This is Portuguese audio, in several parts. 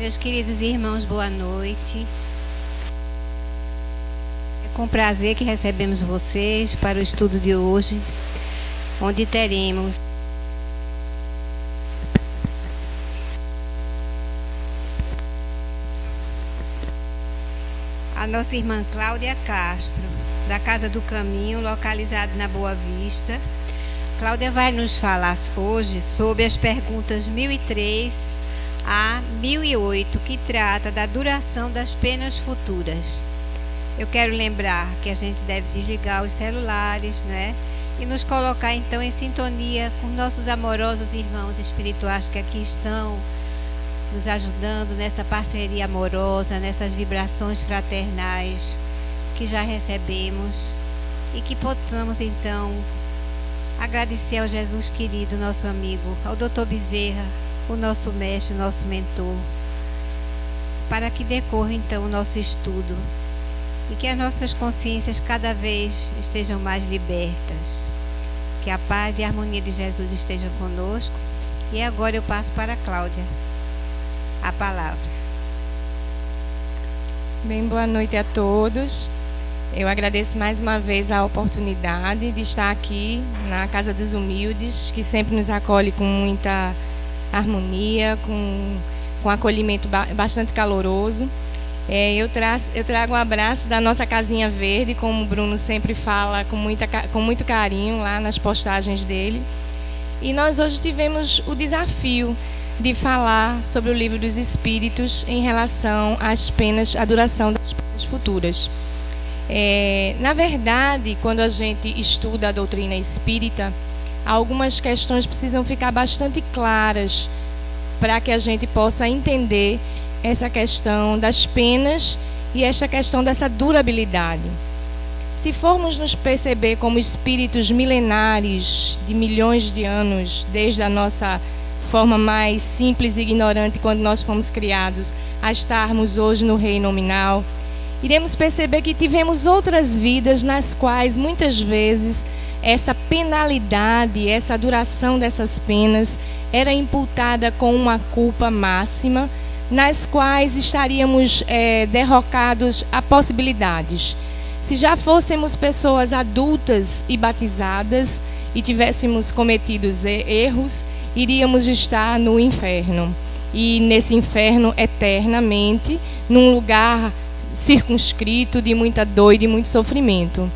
Meus queridos irmãos, boa noite. É com prazer que recebemos vocês para o estudo de hoje, onde teremos a nossa irmã Cláudia Castro, da Casa do Caminho, localizada na Boa Vista. Cláudia vai nos falar hoje sobre as perguntas 1003 a 1008, que trata da duração das penas futuras. Eu quero lembrar que a gente deve desligar os celulares, né? E nos colocar então em sintonia com nossos amorosos irmãos espirituais que aqui estão nos ajudando nessa parceria amorosa, nessas vibrações fraternais que já recebemos, e que possamos então agradecer ao Jesus querido, nosso amigo, ao Dr. Bezerra, o nosso mestre, nosso mentor, para que decorra então o nosso estudo e que as nossas consciências cada vez estejam mais libertas. Que a paz e a harmonia de Jesus estejam conosco. E agora eu passo para a Cláudia a palavra. Bem, boa noite a todos. Eu agradeço mais uma vez a oportunidade de estar aqui na Casa dos Humildes, que sempre nos acolhe com muita harmonia, com acolhimento bastante caloroso. Eu trago um abraço da nossa casinha verde, como o Bruno sempre fala, com muito carinho lá nas postagens dele. E nós hoje tivemos o desafio de falar sobre o Livro dos Espíritos em relação às penas, à duração das penas futuras. Na verdade, quando a gente estuda a doutrina espírita, algumas questões precisam ficar bastante claras para que a gente possa entender essa questão das penas e essa questão dessa durabilidade. Se formos nos perceber como espíritos milenares de milhões de anos, desde a nossa forma mais simples e ignorante quando nós fomos criados, a estarmos hoje no reino nominal, iremos perceber que tivemos outras vidas nas quais muitas vezes essa penalidade, essa duração dessas penas era imputada com uma culpa máxima, nas quais estaríamos derrocados a possibilidades. Se já fôssemos pessoas adultas e batizadas e tivéssemos cometido erros, iríamos estar no inferno. E nesse inferno eternamente, num lugar circunscrito de muita dor e de muito sofrimento.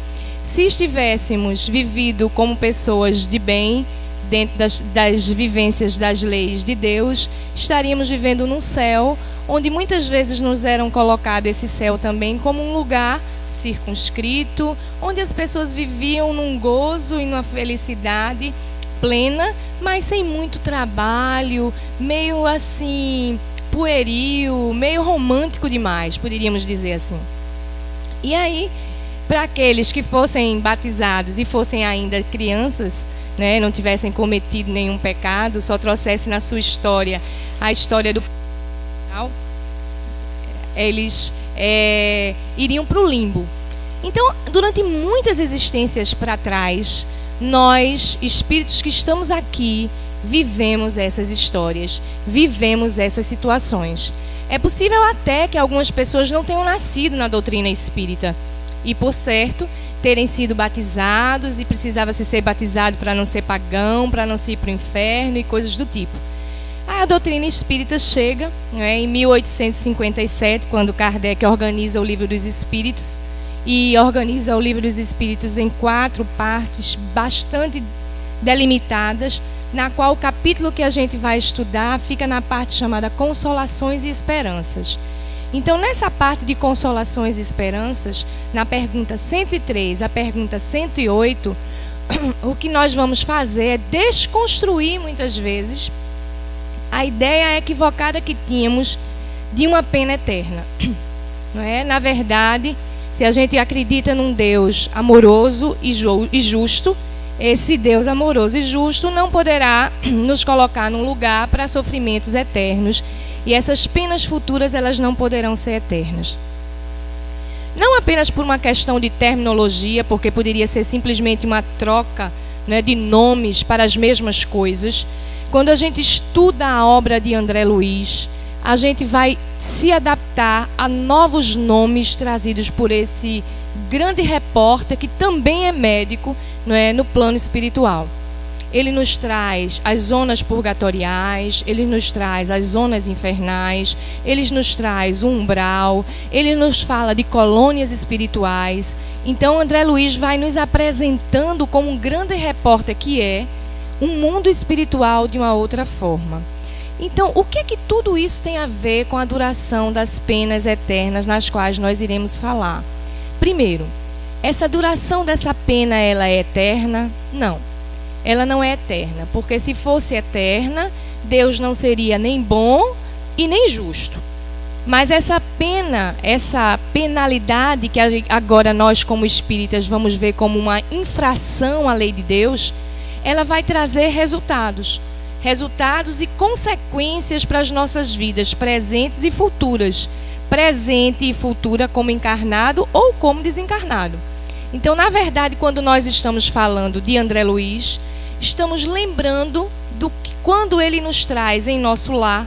Se estivéssemos vivido como pessoas de bem, dentro das vivências das leis de Deus, estaríamos vivendo num céu, onde muitas vezes nos eram colocado esse céu também como um lugar circunscrito, onde as pessoas viviam num gozo e numa felicidade plena, mas sem muito trabalho, meio assim pueril, meio romântico demais, poderíamos dizer assim. E aí, para aqueles que fossem batizados e fossem ainda crianças, né, não tivessem cometido nenhum pecado, só trouxessem na sua história a história do eles iriam para o limbo. Então, durante muitas existências para trás, nós, espíritos que estamos aqui, vivemos essas histórias, vivemos essas situações. É possível até que algumas pessoas não tenham nascido na doutrina espírita e, por certo, terem sido batizados e precisava ser batizado para não ser pagão, para não se ir para o inferno e coisas do tipo. A doutrina espírita chega, né, em 1857, quando Kardec organiza o Livro dos Espíritos, e organiza o Livro dos Espíritos em 4 partes bastante delimitadas, na qual o capítulo que a gente vai estudar fica na parte chamada Consolações e Esperanças. Então, nessa parte de Consolações e Esperanças, na pergunta 103, a pergunta 108, o que nós vamos fazer é desconstruir muitas vezes a ideia equivocada que tínhamos de uma pena eterna. Não é? Na verdade, se a gente acredita num Deus amoroso e justo, esse Deus amoroso e justo não poderá nos colocar num lugar para sofrimentos eternos, e essas penas futuras elas não poderão ser eternas. Não apenas por uma questão de terminologia, porque poderia ser simplesmente uma troca, né, de nomes para as mesmas coisas. Quando a gente estuda a obra de André Luiz, a gente vai se adaptar a novos nomes trazidos por esse grande repórter que também é médico, não é, no plano espiritual. Ele nos traz as zonas purgatoriais, ele nos traz as zonas infernais, ele nos traz o umbral, ele nos fala de colônias espirituais. Então André Luiz vai nos apresentando como um grande repórter que é um mundo espiritual de uma outra forma. Então, o que é que tudo isso tem a ver com a duração das penas eternas nas quais nós iremos falar? Primeiro, essa duração dessa pena, ela é eterna? Não. Ela não é eterna, porque se fosse eterna, Deus não seria nem bom e nem justo. Mas essa pena, essa penalidade que agora nós como espíritas vamos ver como uma infração à lei de Deus, ela vai trazer resultados e consequências para as nossas vidas presentes e futuras. Presente e futura como encarnado ou como desencarnado. Então, na verdade, quando nós estamos falando de André Luiz, estamos lembrando do que quando ele nos traz em nosso lar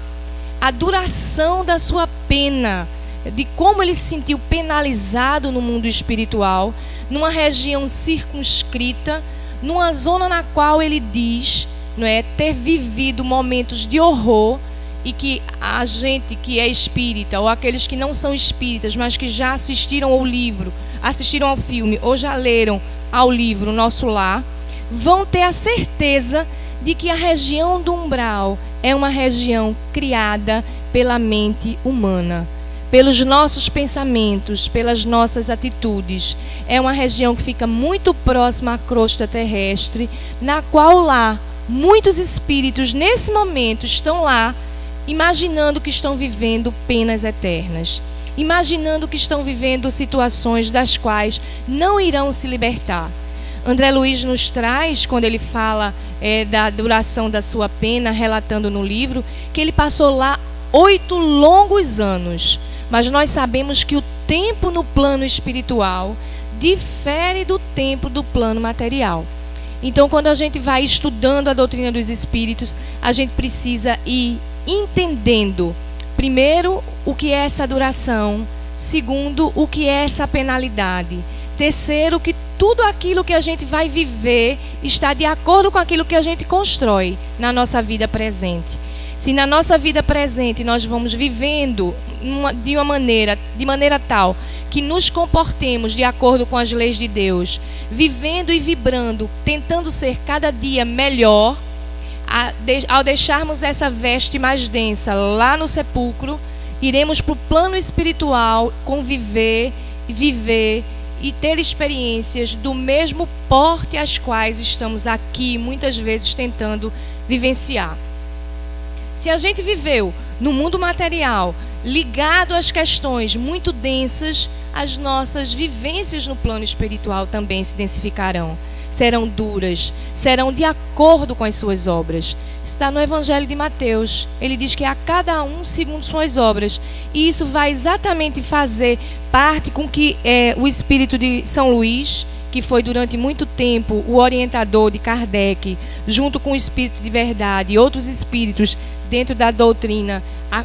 a duração da sua pena, de como ele se sentiu penalizado no mundo espiritual, numa região circunscrita, numa zona na qual ele diz, não é, ter vivido momentos de horror, e que a gente que é espírita, ou aqueles que não são espíritas, mas que já assistiram ao livro, assistiram ao filme, ou já leram ao livro Nosso Lar, vão ter a certeza de que a região do umbral é uma região criada pela mente humana, pelos nossos pensamentos, pelas nossas atitudes. É uma região que fica muito próxima à crosta terrestre, na qual lá muitos espíritos nesse momento estão lá imaginando que estão vivendo penas eternas, imaginando que estão vivendo situações das quais não irão se libertar. André Luiz nos traz, quando ele fala da duração da sua pena, relatando no livro, que ele passou lá 8 longos anos. Mas nós sabemos que o tempo no plano espiritual difere do tempo do plano material. Então, quando a gente vai estudando a doutrina dos espíritos, a gente precisa ir entendendo, primeiro, o que é essa duração, segundo, o que é essa penalidade, terceiro, que tudo aquilo que a gente vai viver está de acordo com aquilo que a gente constrói na nossa vida presente. Se na nossa vida presente nós vamos vivendo de maneira tal que nos comportemos de acordo com as leis de Deus, vivendo e vibrando, tentando ser cada dia melhor, ao deixarmos essa veste mais densa lá no sepulcro, iremos para o plano espiritual conviver, viver e ter experiências do mesmo porte às quais estamos aqui muitas vezes tentando vivenciar. Se a gente viveu no mundo material, ligado às questões muito densas, as nossas vivências no plano espiritual também se densificarão. Serão duras, serão de acordo com as suas obras. Está no Evangelho de Mateus. Ele diz que a cada um segundo suas obras. E isso vai exatamente fazer parte com que o espírito de São Luís, que foi durante muito tempo o orientador de Kardec, junto com o espírito de verdade e outros espíritos dentro da doutrina,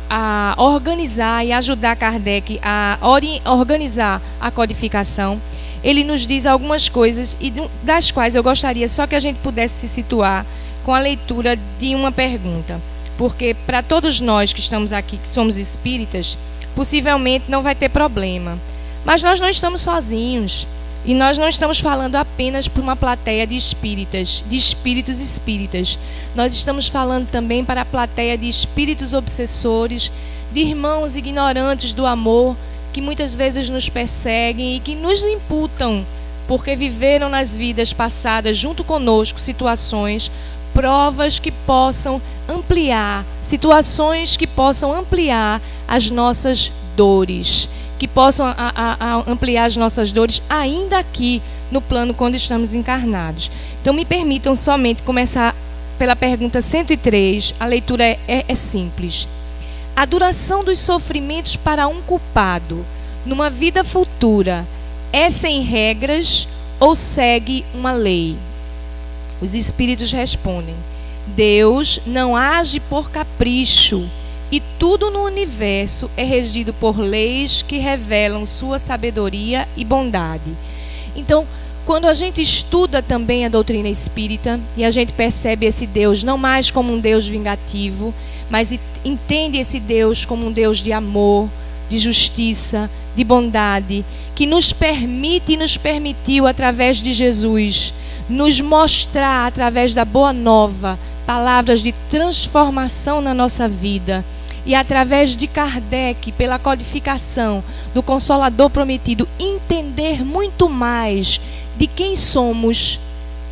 a organizar e ajudar Kardec a organizar a codificação. Ele nos diz algumas coisas e das quais eu gostaria só que a gente pudesse se situar com a leitura de uma pergunta. Porque para todos nós que estamos aqui, que somos espíritas, possivelmente não vai ter problema. Mas nós não estamos sozinhos. E nós não estamos falando apenas para uma plateia de espíritas, de espíritos espíritas. Nós estamos falando também para a plateia de espíritos obsessores, de irmãos ignorantes do amor, que muitas vezes nos perseguem e que nos imputam, porque viveram nas vidas passadas junto conosco situações, provas que possam ampliar, situações que possam ampliar as nossas dores, que possam ampliar as nossas dores ainda aqui no plano quando estamos encarnados. Então me permitam somente começar pela pergunta 103, a leitura é simples. A duração dos sofrimentos para um culpado numa vida futura é sem regras ou segue uma lei? Os espíritos respondem: Deus não age por capricho e tudo no universo é regido por leis que revelam sua sabedoria e bondade. Então, quando a gente estuda também a doutrina espírita e a gente percebe esse Deus não mais como um Deus vingativo, mas entende esse Deus como um Deus de amor, de justiça, de bondade, que nos permite e nos permitiu, através de Jesus, nos mostrar, através da Boa Nova, palavras de transformação na nossa vida. E através de Kardec, pela codificação do Consolador Prometido, entender muito mais de quem somos,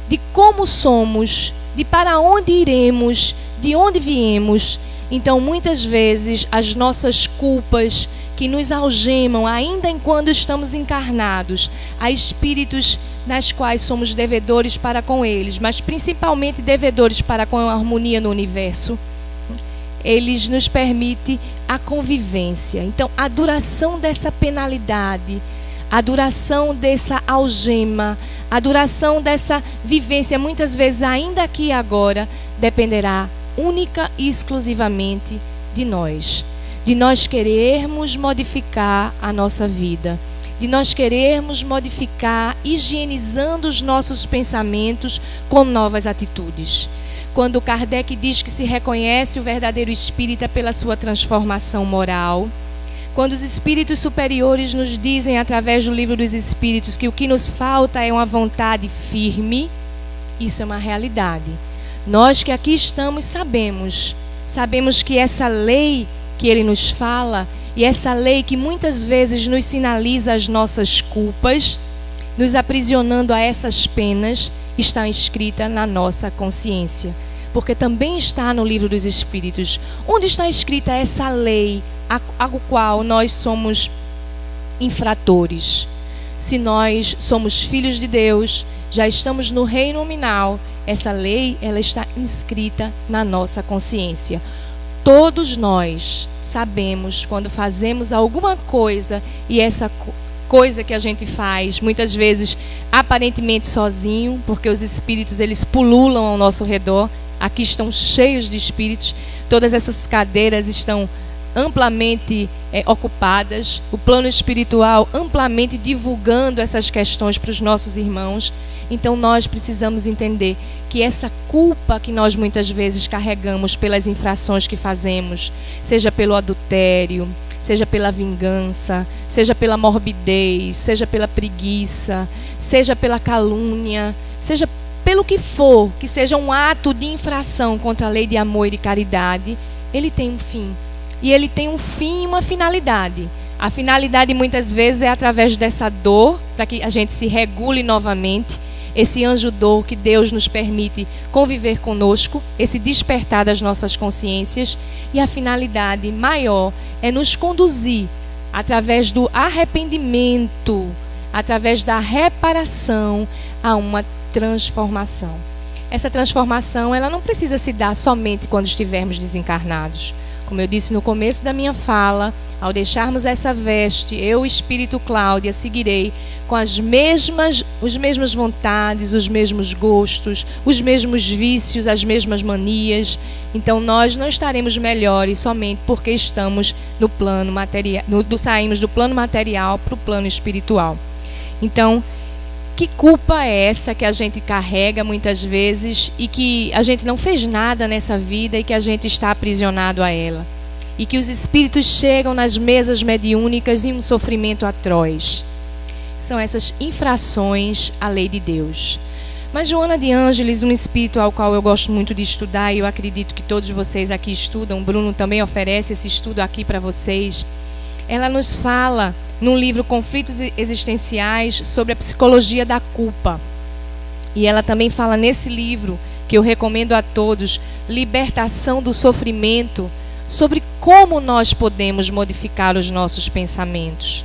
de como somos, de para onde iremos, de onde viemos. Então, muitas vezes, as nossas culpas que nos algemam, ainda enquanto estamos encarnados, há espíritos nas quais somos devedores para com eles, mas principalmente devedores para com a harmonia no universo. Eles nos permitem a convivência. Então, a duração dessa penalidade, a duração dessa algema, a duração dessa vivência, muitas vezes ainda aqui e agora, dependerá única e exclusivamente de nós querermos modificar a nossa vida, de nós querermos modificar, higienizando os nossos pensamentos com novas atitudes. Quando Kardec diz que se reconhece o verdadeiro espírita pela sua transformação moral, quando os espíritos superiores nos dizem, através do Livro dos Espíritos, que o que nos falta é uma vontade firme, isso é uma realidade. Nós que aqui estamos sabemos que essa lei que ele nos fala, e essa lei que muitas vezes nos sinaliza as nossas culpas, nos aprisionando a essas penas, está escrita na nossa consciência. Porque também está no Livro dos Espíritos, onde está escrita essa lei, a qual nós somos infratores. Se nós somos filhos de Deus, já estamos no reino nominal, essa lei, ela está inscrita na nossa consciência. Todos nós sabemos quando fazemos alguma coisa, e essa coisa que a gente faz, muitas vezes aparentemente sozinho, porque os espíritos eles pululam ao nosso redor. Aqui estão cheios de espíritos, todas essas cadeiras estão amplamente ocupadas, o plano espiritual amplamente divulgando essas questões para os nossos irmãos. Então nós precisamos entender que essa culpa que nós muitas vezes carregamos pelas infrações que fazemos, seja pelo adultério, seja pela vingança, seja pela morbidez, seja pela preguiça, seja pela calúnia, seja pelo que for, que seja um ato de infração contra a lei de amor e de caridade, ele tem um fim. E ele tem um fim e uma finalidade. A finalidade muitas vezes é através dessa dor, para que a gente se regule novamente, esse anjo dor que Deus nos permite conviver conosco, esse despertar das nossas consciências. E a finalidade maior é nos conduzir através do arrependimento, através da reparação, a uma transformação. Essa transformação, ela não precisa se dar somente quando estivermos desencarnados. Como eu disse no começo da minha fala, ao deixarmos essa veste, eu, Espírito Cláudia, seguirei com as mesmas vontades, os mesmos gostos, os mesmos vícios, as mesmas manias. Então nós não estaremos melhores somente porque estamos no plano material, saímos do plano material para o plano espiritual. Então, que culpa é essa que a gente carrega muitas vezes e que a gente não fez nada nessa vida e que a gente está aprisionado a ela? E que os espíritos chegam nas mesas mediúnicas em um sofrimento atroz. São essas infrações à lei de Deus. Mas Joana de Ângeles, um espírito ao qual eu gosto muito de estudar, e eu acredito que todos vocês aqui estudam, o Bruno também oferece esse estudo aqui para vocês, ela nos fala no livro Conflitos Existenciais sobre a psicologia da culpa. E ela também fala nesse livro, que eu recomendo a todos, Libertação do Sofrimento, sobre como nós podemos modificar os nossos pensamentos.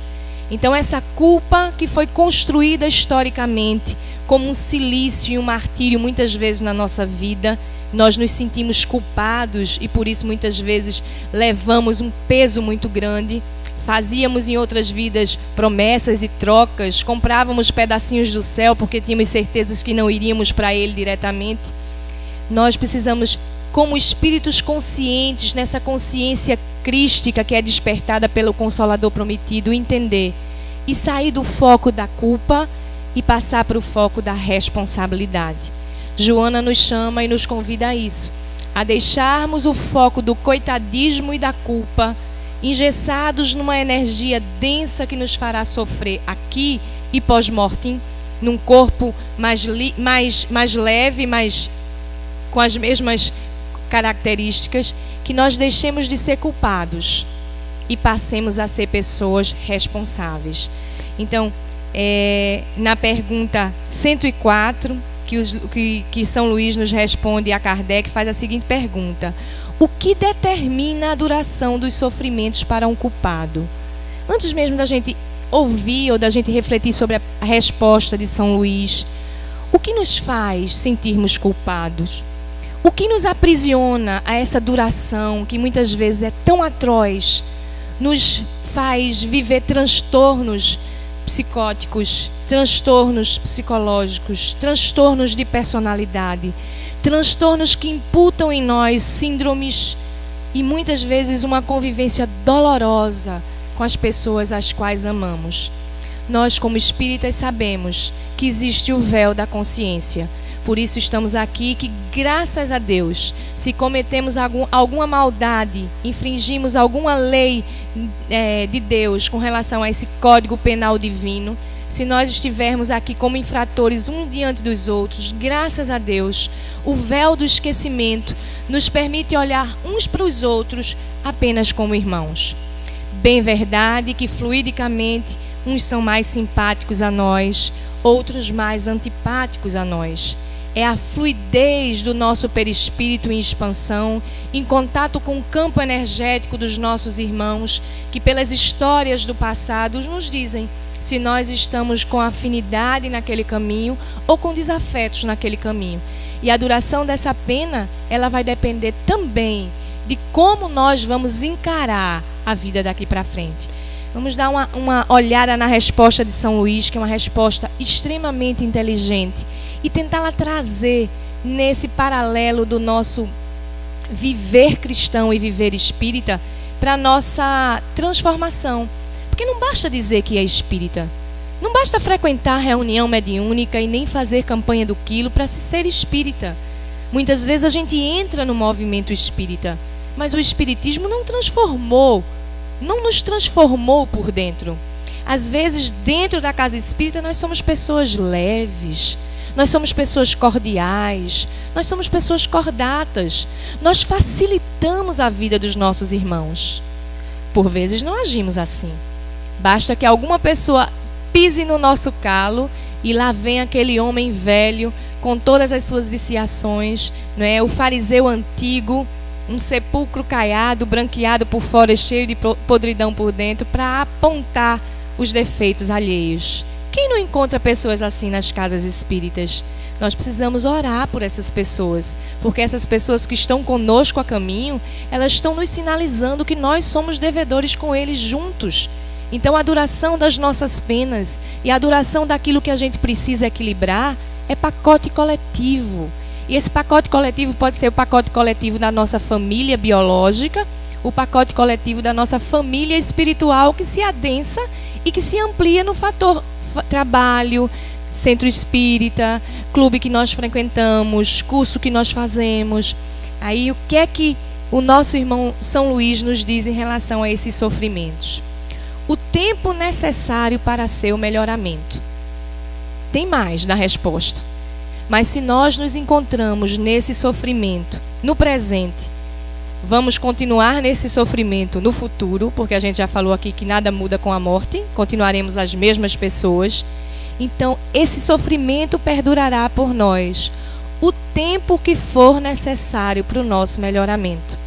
Então essa culpa que foi construída historicamente como um cilício e um martírio muitas vezes na nossa vida, nós nos sentimos culpados e por isso muitas vezes levamos um peso muito grande. Fazíamos em outras vidas promessas e trocas, comprávamos pedacinhos do céu porque tínhamos certezas que não iríamos para ele diretamente. Nós precisamos, como espíritos conscientes, nessa consciência crística que é despertada pelo Consolador prometido, entender e sair do foco da culpa e passar para o foco da responsabilidade. Joana nos chama e nos convida a isso, a deixarmos o foco do coitadismo e da culpa, engessados numa energia densa que nos fará sofrer aqui e pós-mortem, num corpo mais leve, mais com as mesmas características, que nós deixemos de ser culpados e passemos a ser pessoas responsáveis. Então, na pergunta 104, que São Luís nos responde a Kardec, faz a seguinte pergunta: o que determina a duração dos sofrimentos para um culpado? Antes mesmo da gente ouvir ou da gente refletir sobre a resposta de São Luís, o que nos faz sentirmos culpados? O que nos aprisiona a essa duração que muitas vezes é tão atroz, nos faz viver transtornos psicóticos, transtornos psicológicos, transtornos de personalidade, transtornos que imputam em nós síndromes e muitas vezes uma convivência dolorosa com as pessoas às quais amamos. Nós, como espíritas, sabemos que existe o véu da consciência. Por isso estamos aqui, que graças a Deus, se cometemos alguma maldade, infringimos alguma lei de Deus com relação a esse código penal divino, se nós estivermos aqui como infratores um diante dos outros, graças a Deus, o véu do esquecimento nos permite olhar uns para os outros apenas como irmãos. Bem verdade que fluidicamente uns são mais simpáticos a nós, outros mais antipáticos a nós. É a fluidez do nosso perispírito em expansão, em contato com o campo energético dos nossos irmãos, que pelas histórias do passado nos dizem se nós estamos com afinidade naquele caminho ou com desafetos naquele caminho. E a duração dessa pena, ela vai depender também de como nós vamos encarar a vida daqui para frente. Vamos dar uma olhada na resposta de São Luís, que é uma resposta extremamente inteligente, e tentá-la trazer nesse paralelo do nosso viver cristão e viver espírita para a nossa transformação. Porque não basta dizer que é espírita, não basta frequentar reunião mediúnica e nem fazer campanha do quilo para se ser espírita. Muitas vezes a gente entra no movimento espírita, mas o espiritismo não nos transformou por dentro. Às vezes, dentro da casa espírita, nós somos pessoas leves, nós somos pessoas cordiais, nós somos pessoas cordatas. Nós facilitamos a vida dos nossos irmãos. Por vezes não agimos assim. Basta que alguma pessoa pise no nosso calo e lá vem aquele homem velho com todas as suas viciações, não é? O fariseu antigo, um sepulcro caiado, branqueado por fora, cheio de podridão por dentro, para apontar os defeitos alheios. Quem não encontra pessoas assim nas casas espíritas? Nós precisamos orar por essas pessoas, porque essas pessoas que estão conosco a caminho, elas estão nos sinalizando que nós somos devedores com eles juntos. Então a duração das nossas penas e a duração daquilo que a gente precisa equilibrar é pacote coletivo. E esse pacote coletivo pode ser o pacote coletivo da nossa família biológica, o pacote coletivo da nossa família espiritual, que se adensa e que se amplia no fator trabalho, centro espírita, clube que nós frequentamos, curso que nós fazemos. Aí o que é que o nosso irmão São Luís nos diz em relação a esses sofrimentos? O tempo necessário para seu melhoramento. Tem mais na resposta. Mas se nós nos encontramos nesse sofrimento no presente, vamos continuar nesse sofrimento no futuro, porque a gente já falou aqui que nada muda com a morte, continuaremos as mesmas pessoas. Então, esse sofrimento perdurará por nós o tempo que for necessário para o nosso melhoramento.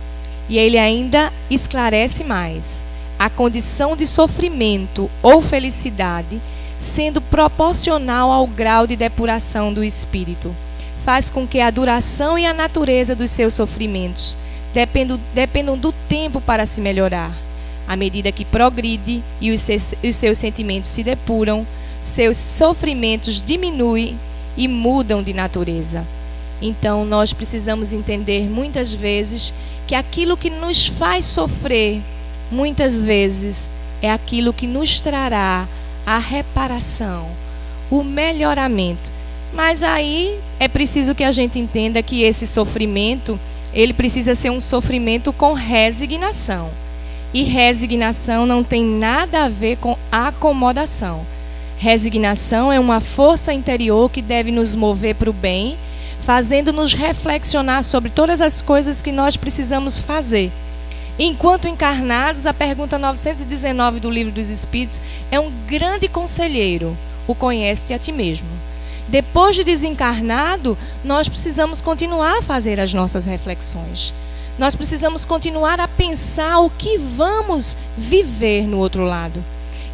E ele ainda esclarece mais: a condição de sofrimento ou felicidade, sendo proporcional ao grau de depuração do espírito, faz com que a duração e a natureza dos seus sofrimentos dependam do tempo para se melhorar. À medida que progride e os seus sentimentos se depuram, seus sofrimentos diminuem e mudam de natureza. Então nós precisamos entender muitas vezes que aquilo que nos faz sofrer muitas vezes é aquilo que nos trará a reparação, o melhoramento. Mas aí é preciso que a gente entenda que esse sofrimento, ele precisa ser um sofrimento com resignação. E resignação não tem nada a ver com acomodação. Resignação é uma força interior que deve nos mover para o bem, fazendo-nos reflexionar sobre todas as coisas que nós precisamos fazer. Enquanto encarnados, a pergunta 919 do Livro dos Espíritos é um grande conselheiro: o conhece-te a ti mesmo. Depois de desencarnado, nós precisamos continuar a fazer as nossas reflexões. Nós precisamos continuar a pensar o que vamos viver no outro lado.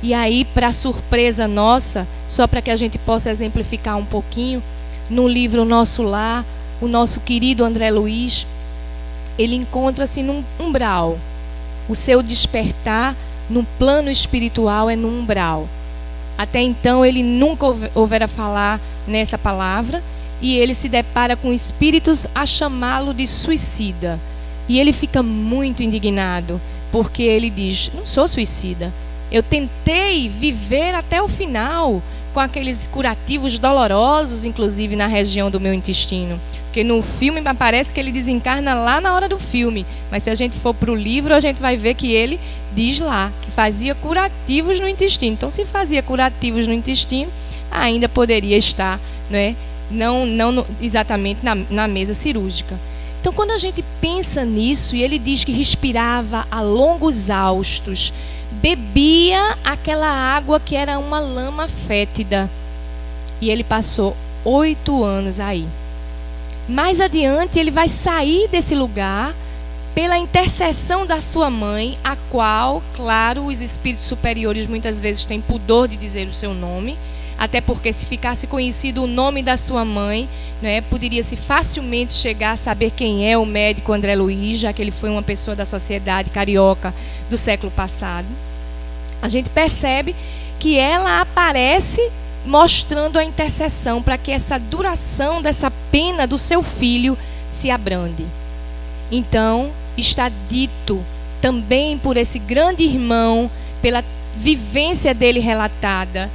E aí, para surpresa nossa, só para que a gente possa exemplificar um pouquinho, no livro Nosso Lar, o nosso querido André Luiz, ele encontra-se num umbral. O seu despertar no plano espiritual é no umbral. Até então ele nunca ouvera falar nessa palavra, e ele se depara com espíritos a chamá-lo de suicida. E ele fica muito indignado, porque ele diz: não sou suicida, eu tentei viver até o final, com aqueles curativos dolorosos, inclusive na região do meu intestino. Porque no filme parece que ele desencarna lá na hora do filme, mas se a gente for para o livro, a gente vai ver que ele diz lá que fazia curativos no intestino. Então, se fazia curativos no intestino, ainda poderia estar, né, não exatamente na mesa cirúrgica. Então, quando a gente pensa nisso, e ele diz que respirava a longos haustos, bebia aquela água que era uma lama fétida, e ele passou 8 anos aí. Mais adiante, ele vai sair desse lugar pela intercessão da sua mãe, a qual, claro, os espíritos superiores muitas vezes têm pudor de dizer o seu nome, até porque se ficasse conhecido o nome da sua mãe, né, poderia-se facilmente chegar a saber quem é o médico André Luiz, já que ele foi uma pessoa da sociedade carioca do século passado. A gente percebe que ela aparece mostrando a intercessão para que essa duração dessa pena do seu filho se abrande. Então, está dito também por esse grande irmão, pela vivência dele relatada,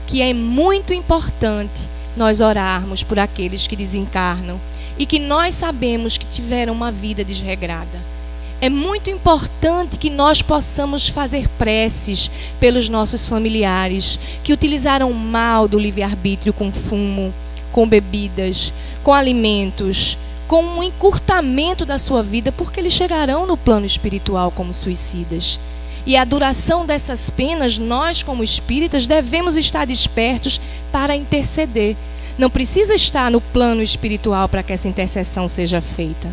que é muito importante nós orarmos por aqueles que desencarnam e que nós sabemos que tiveram uma vida desregrada. É muito importante que nós possamos fazer preces pelos nossos familiares que utilizaram mal do livre-arbítrio com fumo, com bebidas, com alimentos, com um encurtamento da sua vida, porque eles chegarão no plano espiritual como suicidas. E a duração dessas penas, nós como espíritas devemos estar despertos para interceder. Não precisa estar no plano espiritual para que essa intercessão seja feita.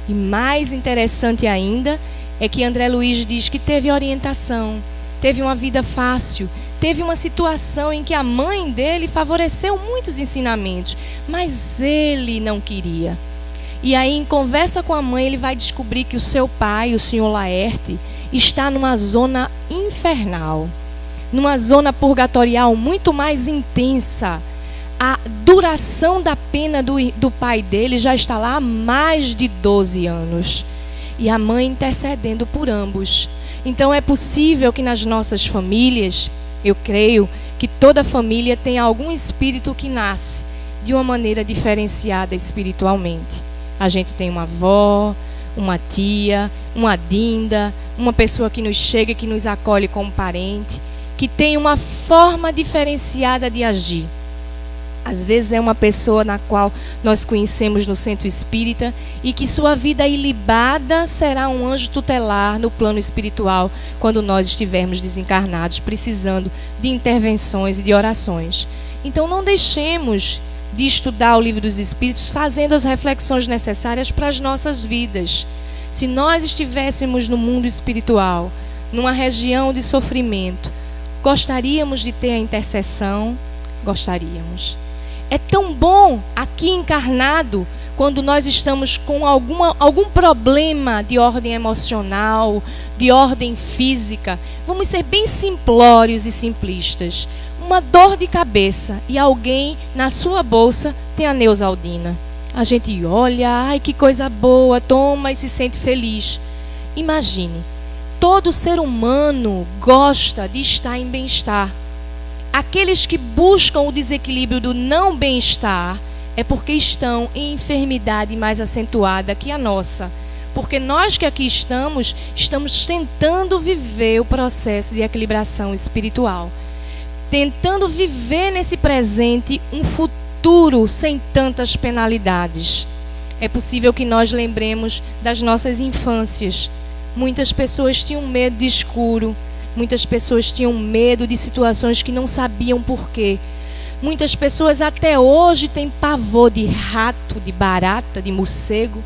E mais interessante ainda é que André Luiz diz que teve orientação, teve uma vida fácil, teve uma situação em que a mãe dele favoreceu muitos ensinamentos, mas ele não queria. E aí, em conversa com a mãe, ele vai descobrir que o seu pai, o senhor Laerte, está numa zona infernal, numa zona purgatorial muito mais intensa. A duração da pena do pai dele já está lá há mais de 12 anos. E a mãe intercedendo por ambos. Então é possível que nas nossas famílias, eu creio que toda família tem algum espírito que nasce de uma maneira diferenciada espiritualmente. A gente tem uma avó, uma tia, uma dinda, uma pessoa que nos chega e que nos acolhe como parente, que tem uma forma diferenciada de agir. Às vezes é uma pessoa na qual nós conhecemos no centro espírita e que sua vida ilibada será um anjo tutelar no plano espiritual quando nós estivermos desencarnados, precisando de intervenções e de orações. Então não deixemos de estudar o Livro dos Espíritos fazendo as reflexões necessárias para as nossas vidas. Se nós estivéssemos no mundo espiritual, numa região de sofrimento, gostaríamos de ter a intercessão? Gostaríamos. É tão bom aqui encarnado, quando nós estamos com algum problema de ordem emocional, de ordem física, vamos ser bem simplórios e simplistas. Uma dor de cabeça e alguém na sua bolsa tem a Neosaldina. A gente olha, ai que coisa boa, toma e se sente feliz. Imagine, todo ser humano gosta de estar em bem-estar. Aqueles que buscam o desequilíbrio do não bem-estar é porque estão em enfermidade mais acentuada que a nossa. Porque nós que aqui estamos tentando viver o processo de equilibração espiritual. Tentando viver nesse presente um futuro sem tantas penalidades. É possível que nós lembremos das nossas infâncias. Muitas pessoas tinham medo de escuro. Muitas pessoas tinham medo de situações que não sabiam porquê. Muitas pessoas até hoje têm pavor de rato, de barata, de morcego.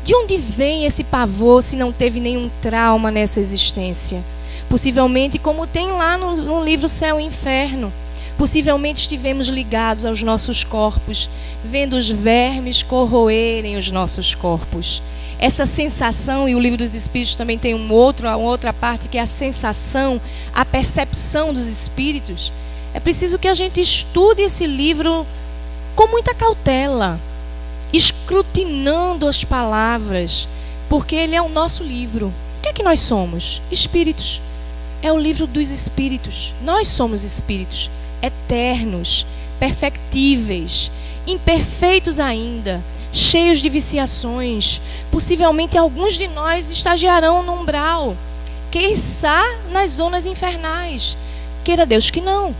De onde vem esse pavor se não teve nenhum trauma nessa existência? Possivelmente como tem lá no livro Céu e Inferno. Possivelmente estivemos ligados aos nossos corpos, vendo os vermes corroerem os nossos corpos. Essa sensação, e o Livro dos Espíritos também tem uma outra parte, que é a sensação, a percepção dos espíritos. É preciso que a gente estude esse livro com muita cautela, escrutinando as palavras, porque ele é o nosso livro. O que é que nós somos? Espíritos. É o livro dos espíritos. Nós somos espíritos eternos, perfectíveis, imperfeitos ainda, cheios de viciações. Possivelmente alguns de nós estagiarão no umbral, quiçá nas zonas infernais. Queira Deus que não.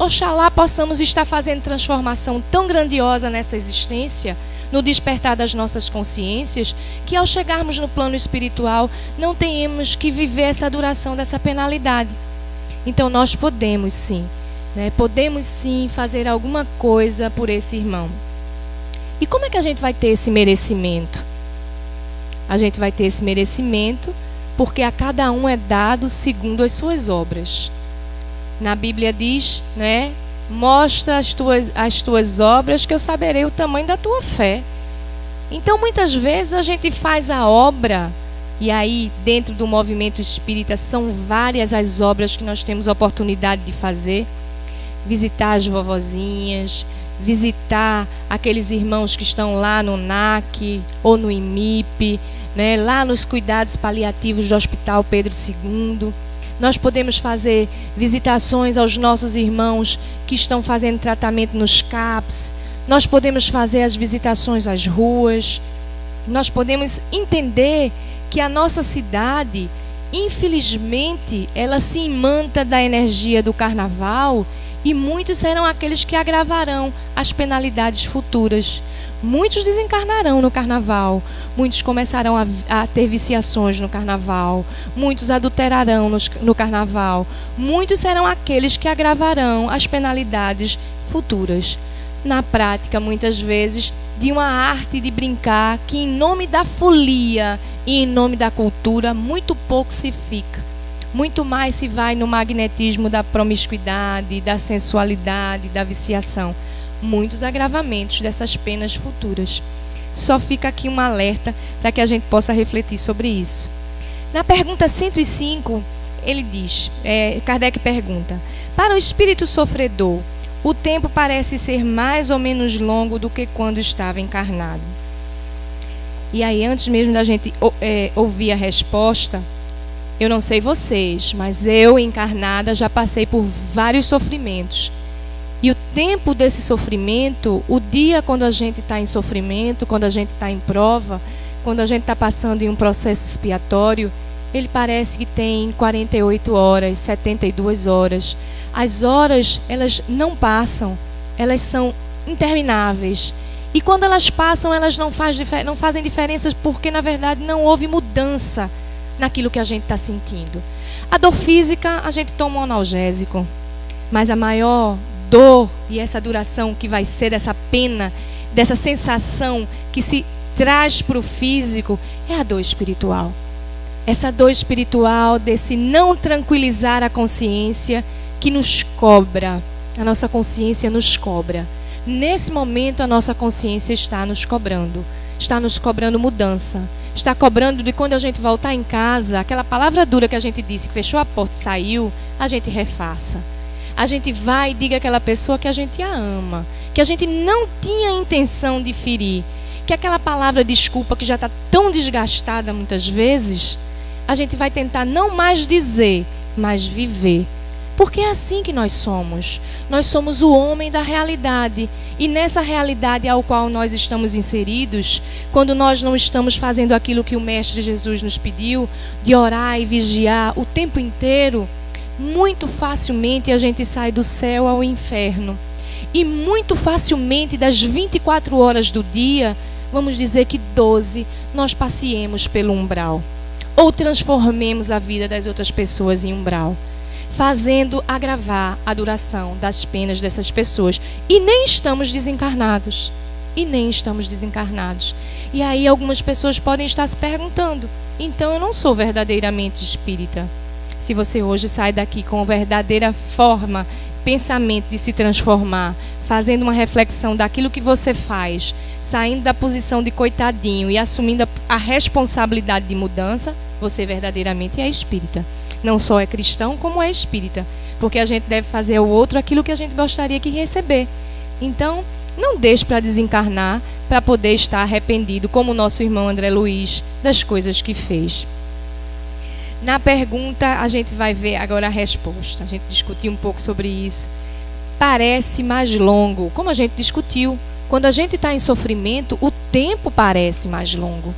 Oxalá possamos estar fazendo transformação tão grandiosa nessa existência, no despertar das nossas consciências, que ao chegarmos no plano espiritual não tenhamos que viver essa duração dessa penalidade. Então nós podemos sim, podemos sim fazer alguma coisa por esse irmão. E como é que a gente vai ter esse merecimento? A gente vai ter esse merecimento porque a cada um é dado segundo as suas obras. Na Bíblia diz, mostra as tuas obras que eu saberei o tamanho da tua fé. Então muitas vezes a gente faz a obra, e aí dentro do movimento espírita são várias as obras que nós temos a oportunidade de fazer. Visitar as vovozinhas, visitar aqueles irmãos que estão lá no NAC ou no IMIP, lá nos cuidados paliativos do Hospital Pedro II. Nós podemos fazer visitações aos nossos irmãos que estão fazendo tratamento nos CAPS. Nós podemos fazer as visitações às ruas. Nós podemos entender que a nossa cidade, infelizmente, ela se imanta da energia do carnaval, e muitos serão aqueles que agravarão as penalidades futuras. Muitos desencarnarão no carnaval, muitos começarão a ter viciações no carnaval, muitos adulterarão no carnaval, muitos serão aqueles que agravarão as penalidades futuras. Na prática, muitas vezes, de uma arte de brincar que, em nome da folia e em nome da cultura, muito pouco se fica. Muito mais se vai no magnetismo da promiscuidade, da sensualidade, da viciação. Muitos agravamentos dessas penas futuras. Só fica aqui um alerta para que a gente possa refletir sobre isso. Na pergunta 105, ele diz, Kardec pergunta: para o espírito sofredor, o tempo parece ser mais ou menos longo do que quando estava encarnado. E aí, antes mesmo da gente ouvir a resposta, eu não sei vocês, mas eu, encarnada, já passei por vários sofrimentos. E o tempo desse sofrimento, o dia quando a gente está em sofrimento, quando a gente está em prova, quando a gente está passando em um processo expiatório, ele parece que tem 48 horas, 72 horas. As horas, elas não passam, elas são intermináveis. E quando elas passam, elas não fazem diferença porque, na verdade, não houve mudança naquilo que a gente está sentindo. A dor física, a gente toma um analgésico, mas a maior dor e essa duração que vai ser dessa pena, dessa sensação que se traz para o físico, é a dor espiritual. Essa dor espiritual desse não tranquilizar a consciência que nos cobra. A nossa consciência nos cobra. Nesse momento a nossa consciência está nos cobrando mudança. Está cobrando de quando a gente voltar em casa, aquela palavra dura que a gente disse, que fechou a porta e saiu, a gente refaça. A gente vai e diga àquela pessoa que a gente a ama, que a gente não tinha intenção de ferir, que aquela palavra desculpa que já está tão desgastada muitas vezes, a gente vai tentar não mais dizer, mas viver. Porque é assim que nós somos. Nós somos o homem da realidade. E nessa realidade ao qual nós estamos inseridos, quando nós não estamos fazendo aquilo que o Mestre Jesus nos pediu, de orar e vigiar o tempo inteiro, muito facilmente a gente sai do céu ao inferno. E muito facilmente das 24 horas do dia, vamos dizer que 12, nós passeemos pelo umbral. Ou transformemos a vida das outras pessoas em umbral, fazendo agravar a duração das penas dessas pessoas. E nem estamos desencarnados. E aí algumas pessoas podem estar se perguntando, então eu não sou verdadeiramente espírita. Se você hoje sai daqui com a verdadeira forma, pensamento de se transformar, fazendo uma reflexão daquilo que você faz, saindo da posição de coitadinho e assumindo a responsabilidade de mudança, você verdadeiramente é espírita. Não só é cristão, como é espírita. Porque a gente deve fazer ao outro aquilo que a gente gostaria que receber. Então, não deixe para desencarnar, para poder estar arrependido, como o nosso irmão André Luiz, das coisas que fez. Na pergunta, a gente vai ver agora a resposta. A gente discutiu um pouco sobre isso. Parece mais longo, como a gente discutiu. Quando a gente está em sofrimento, o tempo parece mais longo.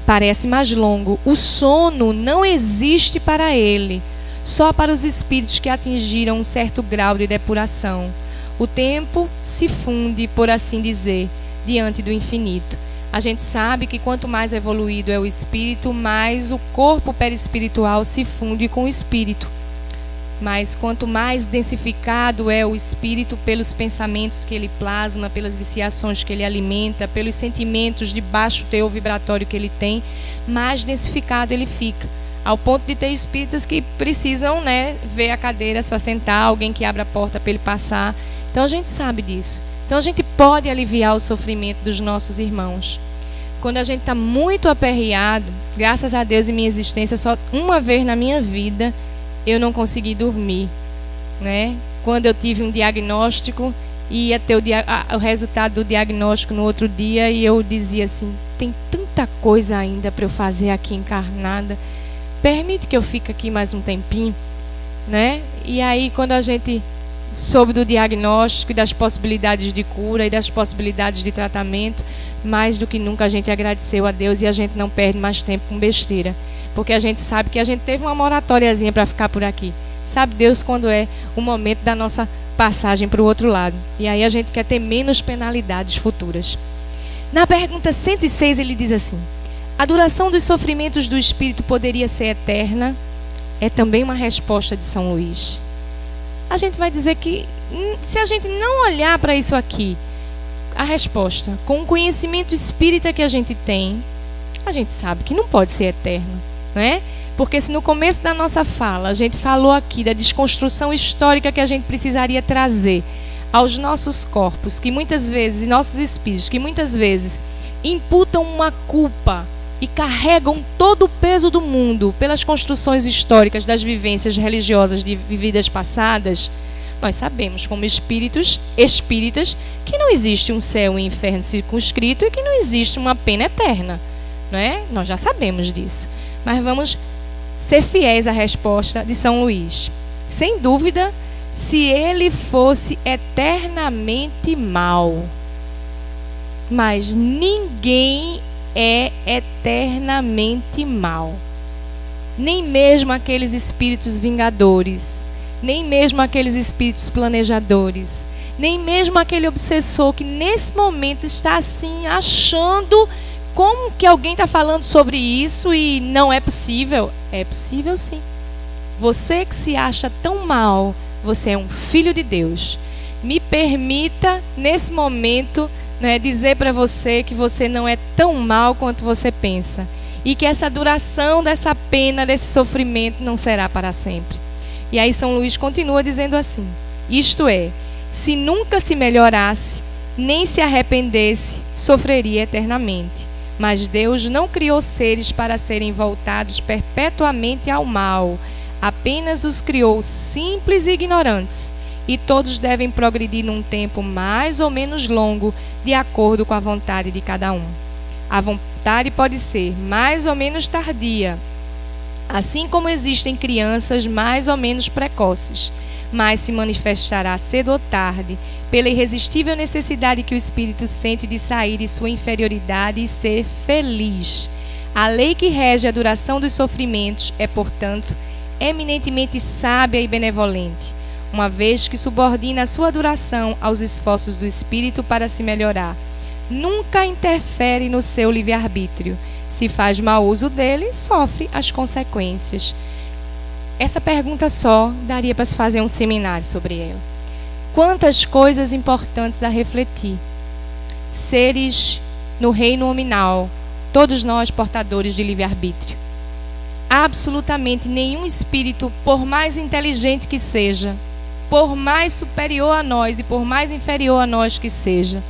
Parece mais longo. O sono não existe para ele, só para os espíritos que atingiram um certo grau de depuração. O tempo se funde, por assim dizer, diante do infinito. A gente sabe que quanto mais evoluído é o espírito, mais o corpo perispiritual se funde com o espírito. Mas quanto mais densificado é o espírito pelos pensamentos que ele plasma, pelas viciações que ele alimenta, pelos sentimentos de baixo teor vibratório que ele tem, mais densificado ele fica. Ao ponto de ter espíritas que precisam, ver a cadeira se assentar, alguém que abra a porta para ele passar. Então a gente sabe disso. Então a gente pode aliviar o sofrimento dos nossos irmãos. Quando a gente está muito aperreado, graças a Deus em minha existência, só uma vez na minha vida eu não consegui dormir, Quando eu tive um diagnóstico, ia ter o resultado do diagnóstico no outro dia e eu dizia assim, tem tanta coisa ainda para eu fazer aqui encarnada, permite que eu fique aqui mais um tempinho, E aí quando a gente soube do diagnóstico e das possibilidades de cura e das possibilidades de tratamento, mais do que nunca a gente agradeceu a Deus e a gente não perde mais tempo com besteira. Porque a gente sabe que a gente teve uma moratóriazinha para ficar por aqui. Sabe Deus quando é o momento da nossa passagem para o outro lado. E aí a gente quer ter menos penalidades futuras. Na pergunta 106 ele diz assim: a duração dos sofrimentos do espírito poderia ser eterna? É também uma resposta de São Luís. A gente vai dizer que se a gente não olhar para isso aqui, a resposta, com o conhecimento espírita que a gente tem, a gente sabe que não pode ser eterno. Porque se no começo da nossa fala a gente falou aqui da desconstrução histórica que a gente precisaria trazer aos nossos corpos, que muitas vezes, nossos espíritos, que muitas vezes imputam uma culpa e carregam todo o peso do mundo pelas construções históricas das vivências religiosas de vidas passadas, nós sabemos como espíritas que não existe um céu e um inferno circunscrito e que não existe uma pena eterna. Nós já sabemos disso. Mas vamos ser fiéis à resposta de São Luís. Sem dúvida, se ele fosse eternamente mau. Mas ninguém é eternamente mau. Nem mesmo aqueles espíritos vingadores, nem mesmo aqueles espíritos planejadores, nem mesmo aquele obsessor que nesse momento está assim achando como que alguém está falando sobre isso e não é possível. É possível sim. Você que se acha tão mal, você é um filho de Deus. Me permita nesse momento dizer para você que você não é tão mal quanto você pensa. E que essa duração dessa pena, desse sofrimento não será para sempre. E aí São Luís continua dizendo assim: isto é, se nunca se melhorasse, nem se arrependesse, sofreria eternamente. Mas Deus não criou seres para serem voltados perpetuamente ao mal. Apenas os criou simples e ignorantes. E todos devem progredir num tempo mais ou menos longo, de acordo com a vontade de cada um. A vontade pode ser mais ou menos tardia. Assim como existem crianças mais ou menos precoces, mas se manifestará cedo ou tarde pela irresistível necessidade que o espírito sente de sair de sua inferioridade e ser feliz. A lei que rege a duração dos sofrimentos é, portanto, eminentemente sábia e benevolente, uma vez que subordina a sua duração aos esforços do espírito para se melhorar. Nunca interfere no seu livre-arbítrio. Se faz mau uso dele, sofre as consequências. Essa pergunta só daria para se fazer um seminário sobre ela. Quantas coisas importantes a refletir. Seres no reino nominal, todos nós portadores de livre-arbítrio. Absolutamente nenhum espírito, por mais inteligente que seja, por mais superior a nós e por mais inferior a nós que seja,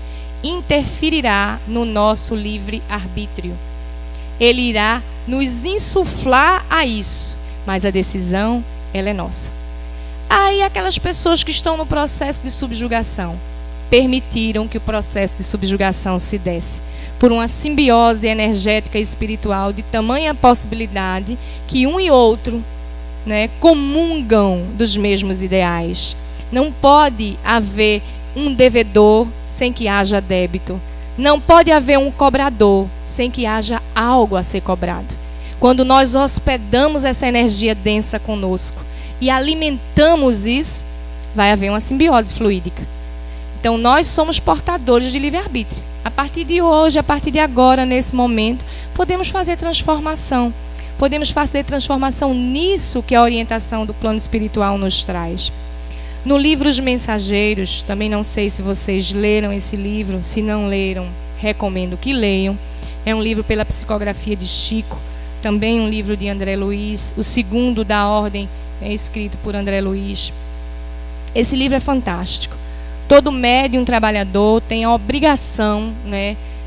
interferirá no nosso livre-arbítrio. Ele irá nos insuflar a isso, mas a decisão, ela é nossa. Aí aquelas pessoas que estão no processo de subjugação permitiram que o processo de subjugação se desse por uma simbiose energética e espiritual de tamanha possibilidade que um e outro, comungam dos mesmos ideais. Não pode haver um devedor sem que haja débito. Não pode haver um cobrador sem que haja algo a ser cobrado. Quando nós hospedamos essa energia densa conosco e alimentamos isso, vai haver uma simbiose fluídica. Então, nós somos portadores de livre-arbítrio. A partir de hoje, a partir de agora, nesse momento, podemos fazer transformação. Podemos fazer transformação nisso que a orientação do plano espiritual nos traz. No livro Os Mensageiros, também não sei se vocês leram esse livro, se não leram, recomendo que leiam. É um livro pela psicografia de Chico, também um livro de André Luiz, o segundo da ordem é escrito por André Luiz. Esse livro é fantástico. Todo médium trabalhador tem a obrigação,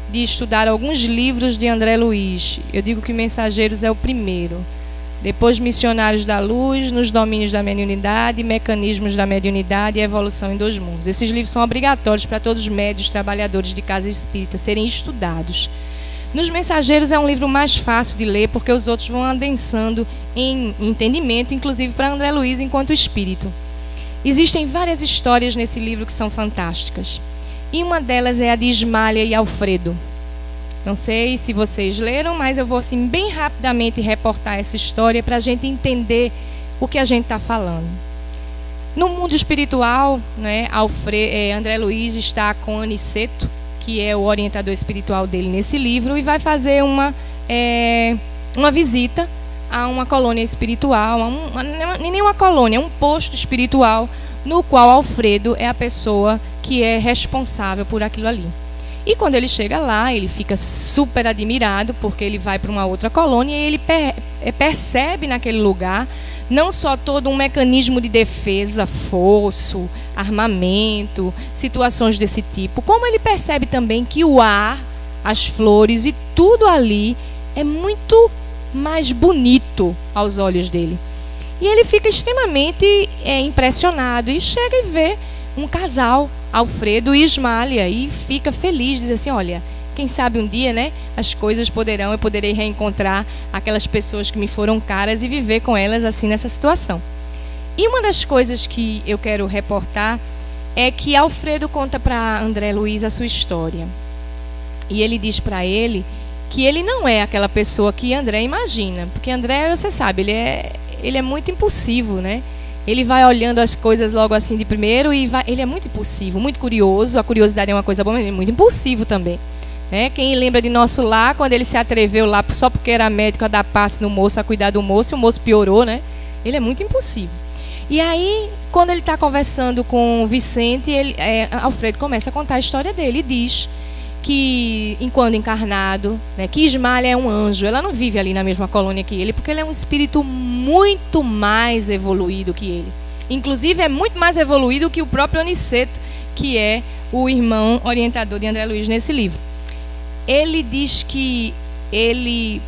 de estudar alguns livros de André Luiz. Eu digo que Mensageiros é o primeiro. Depois Missionários da Luz, Nos Domínios da Mediunidade, Mecanismos da Mediunidade e Evolução em Dois Mundos. Esses livros são obrigatórios para todos os médiuns trabalhadores de casa espírita serem estudados. Nos Mensageiros é um livro mais fácil de ler, porque os outros vão adensando em entendimento, inclusive para André Luiz enquanto espírito. Existem várias histórias nesse livro que são fantásticas. E uma delas é a de Ismália e Alfredo. Não sei se vocês leram, mas eu vou assim, bem rapidamente reportar essa história para a gente entender o que a gente está falando. No mundo espiritual, André Luiz está com Aniceto, que é o orientador espiritual dele nesse livro, e vai fazer uma visita a uma colônia espiritual, nem uma colônia, um posto espiritual, no qual Alfredo é a pessoa que é responsável por aquilo ali. E quando ele chega lá, ele fica super admirado, porque ele vai para uma outra colônia e ele percebe naquele lugar não só todo um mecanismo de defesa, fosso, armamento, situações desse tipo, como ele percebe também que o ar, as flores e tudo ali é muito mais bonito aos olhos dele. E ele fica extremamente impressionado e chega e vê um casal, Alfredo e Ismália, e fica feliz, diz assim, olha, quem sabe um dia, as coisas eu poderei reencontrar aquelas pessoas que me foram caras e viver com elas assim nessa situação. E uma das coisas que eu quero reportar é que Alfredo conta para André Luiz a sua história. E ele diz para ele que ele não é aquela pessoa que André imagina, porque André, você sabe, ele é muito impulsivo, Ele vai olhando as coisas logo assim de primeiro e ele é muito impulsivo, muito curioso. A curiosidade é uma coisa boa, mas ele é muito impulsivo também. Quem lembra de Nosso Lar, quando ele se atreveu lá só porque era médico a dar passe no moço, a cuidar do moço, e o moço piorou, Ele é muito impulsivo. E aí, quando ele está conversando com o Vicente, Alfredo começa a contar a história dele e diz que, enquanto encarnado, que Ismália é um anjo. Ela não vive ali na mesma colônia que ele, porque ele é um espírito muito mais evoluído que ele. Inclusive, é muito mais evoluído que o próprio Aniceto, que é o irmão orientador de André Luiz nesse livro. Ele diz que ele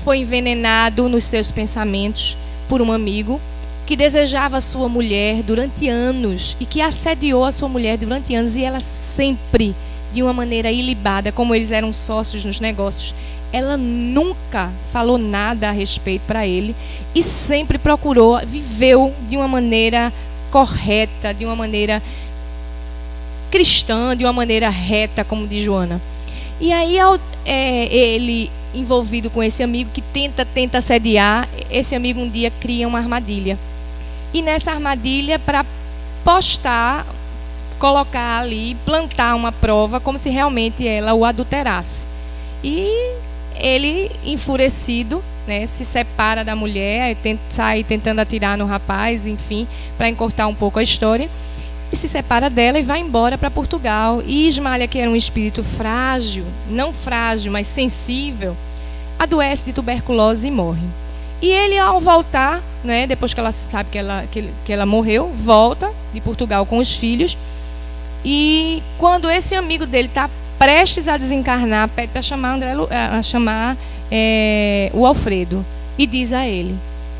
foi envenenado nos seus pensamentos por um amigo que desejava a sua mulher durante anos e que assediou a sua mulher durante anos, e ela sempre de uma maneira ilibada, como eles eram sócios nos negócios. Ela nunca falou nada a respeito para ele e sempre viveu de uma maneira correta, de uma maneira cristã, de uma maneira reta, como diz Joana. E aí ele, envolvido com esse amigo que tenta assediar, esse amigo um dia cria uma armadilha. E nessa armadilha, para colocar ali, plantar uma prova como se realmente ela o adulterasse. E ele, enfurecido, né, se separa da mulher, sai tentando atirar no rapaz, enfim, para encurtar um pouco a história, e se separa dela e vai embora para Portugal. E Ismália, que era um espírito frágil, não frágil, mas sensível, adoece de tuberculose e morre. E ele, ao voltar, né, depois que ela sabe que ela morreu, volta de Portugal com os filhos. E quando esse amigo dele está prestes a desencarnar, pede para chamar o Alfredo e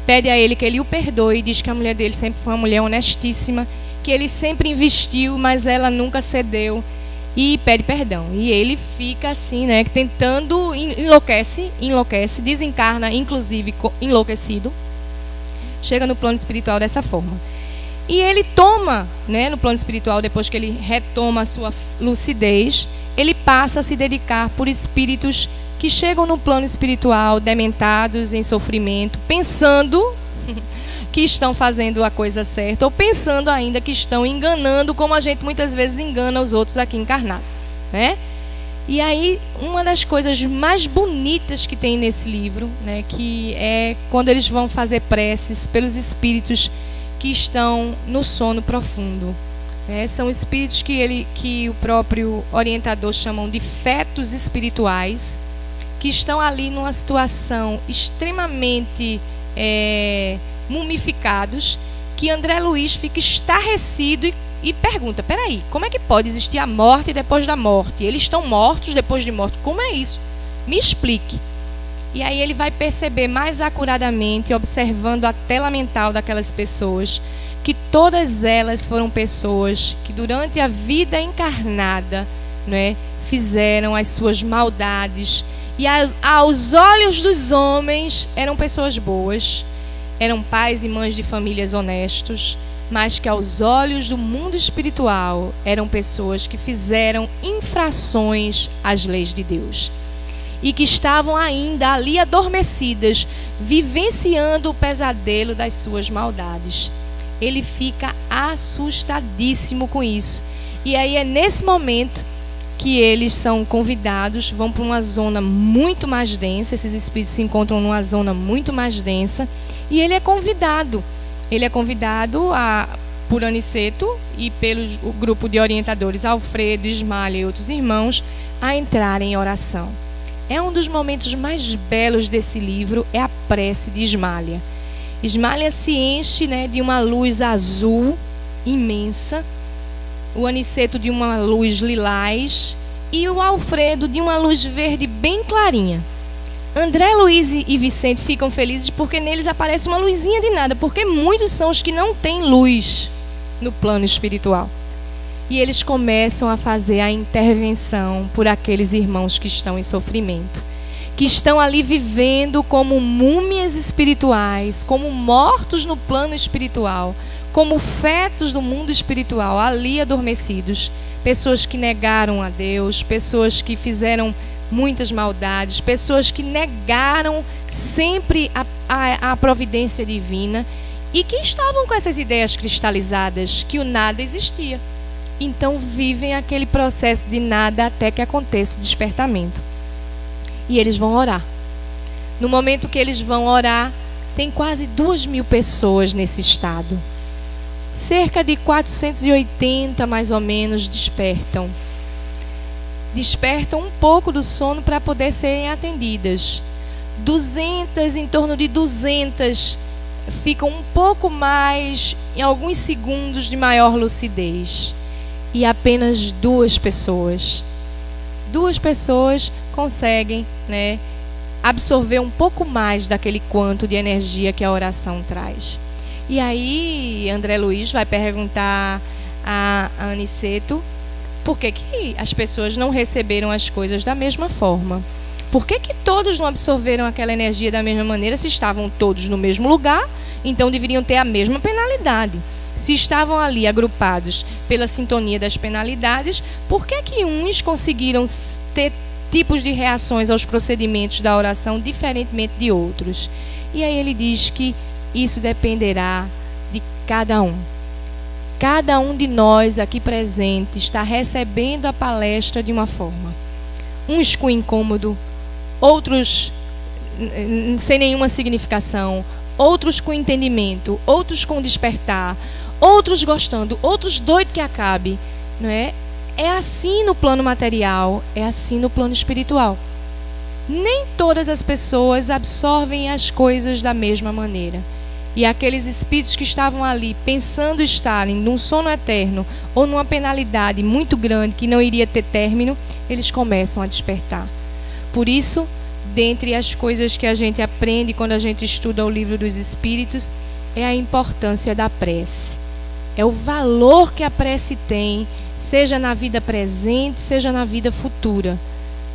pede a ele que ele o perdoe, diz que a mulher dele sempre foi uma mulher honestíssima, que ele sempre investiu, mas ela nunca cedeu, e pede perdão. E ele fica assim, né, tentando, enlouquece, desencarna, inclusive enlouquecido, chega no plano espiritual dessa forma. E ele toma, né, no plano espiritual, depois que ele retoma a sua lucidez, ele passa a se dedicar por espíritos que chegam no plano espiritual dementados, em sofrimento, pensando que estão fazendo a coisa certa, ou pensando ainda que estão enganando, como a gente muitas vezes engana os outros aqui encarnados, né? E aí, uma das coisas mais bonitas que tem nesse livro, né, que é quando eles vão fazer preces pelos espíritos que estão no sono profundo. São espíritos que o próprio orientador chamam de fetos espirituais, que estão ali numa situação extremamente mumificados, que André Luiz fica estarrecido e pergunta: peraí, como é que pode existir a morte depois da morte? Eles estão mortos depois de morte, como é isso? Me explique. E aí ele vai perceber mais acuradamente, observando a tela mental daquelas pessoas, que todas elas foram pessoas que durante a vida encarnada, né, fizeram as suas maldades, e aos olhos dos homens eram pessoas boas, eram pais e mães de famílias honestos, mas que aos olhos do mundo espiritual eram pessoas que fizeram infrações às leis de Deus e que estavam ainda ali adormecidas, vivenciando o pesadelo das suas maldades. Ele fica assustadíssimo com isso. E aí é nesse momento que eles são convidados, vão para uma zona muito mais densa, esses espíritos se encontram numa zona muito mais densa, e ele é convidado por Aniceto e pelo grupo de orientadores Alfredo, Ismália e outros irmãos a entrarem em oração. É um dos momentos mais belos desse livro, é a prece de Ismália. Ismália se enche, né, de uma luz azul imensa, o Aniceto de uma luz lilás e o Alfredo de uma luz verde bem clarinha. André Luiz e Vicente ficam felizes porque neles aparece uma luzinha de nada, porque muitos são os que não têm luz no plano espiritual. E eles começam a fazer a intervenção por aqueles irmãos que estão em sofrimento, que estão ali vivendo como múmias espirituais, como mortos no plano espiritual, como fetos do mundo espiritual, ali adormecidos. Pessoas que negaram a Deus, pessoas que fizeram muitas maldades, pessoas que negaram sempre a providência divina e que estavam com essas ideias cristalizadas que o nada existia. Então vivem aquele processo de nada até que aconteça o despertamento. E eles vão orar. No momento que eles vão orar, tem quase 2.000 pessoas nesse estado. Cerca de 480, mais ou menos, despertam. Despertam um pouco do sono para poder serem atendidas. 200, em torno de 200, ficam um pouco mais, em alguns segundos de maior lucidez. E apenas 2 pessoas conseguem, né, absorver um pouco mais daquele quanto de energia que a oração traz. E aí André Luiz vai perguntar a Aniceto por que as pessoas não receberam as coisas da mesma forma? Por que todos não absorveram aquela energia da mesma maneira? Se estavam todos no mesmo lugar, então deveriam ter a mesma penalidade. Se estavam ali agrupados pela sintonia das penalidades, por que uns conseguiram ter tipos de reações aos procedimentos da oração diferentemente de outros? E aí ele diz que isso dependerá de cada um. Cada um de nós aqui presente está recebendo a palestra de uma forma. Uns com incômodo, outros sem nenhuma significação, outros com entendimento, outros com despertar, outros gostando, outros doidos que acabe, não é? É assim no plano material, é assim no plano espiritual. Nem todas as pessoas absorvem as coisas da mesma maneira. E aqueles espíritos que estavam ali pensando estarem num sono eterno ou numa penalidade muito grande que não iria ter término, eles começam a despertar. Por isso, dentre as coisas que a gente aprende quando a gente estuda o livro dos Espíritos, é a importância da prece. É o valor que a prece tem, seja na vida presente, seja na vida futura.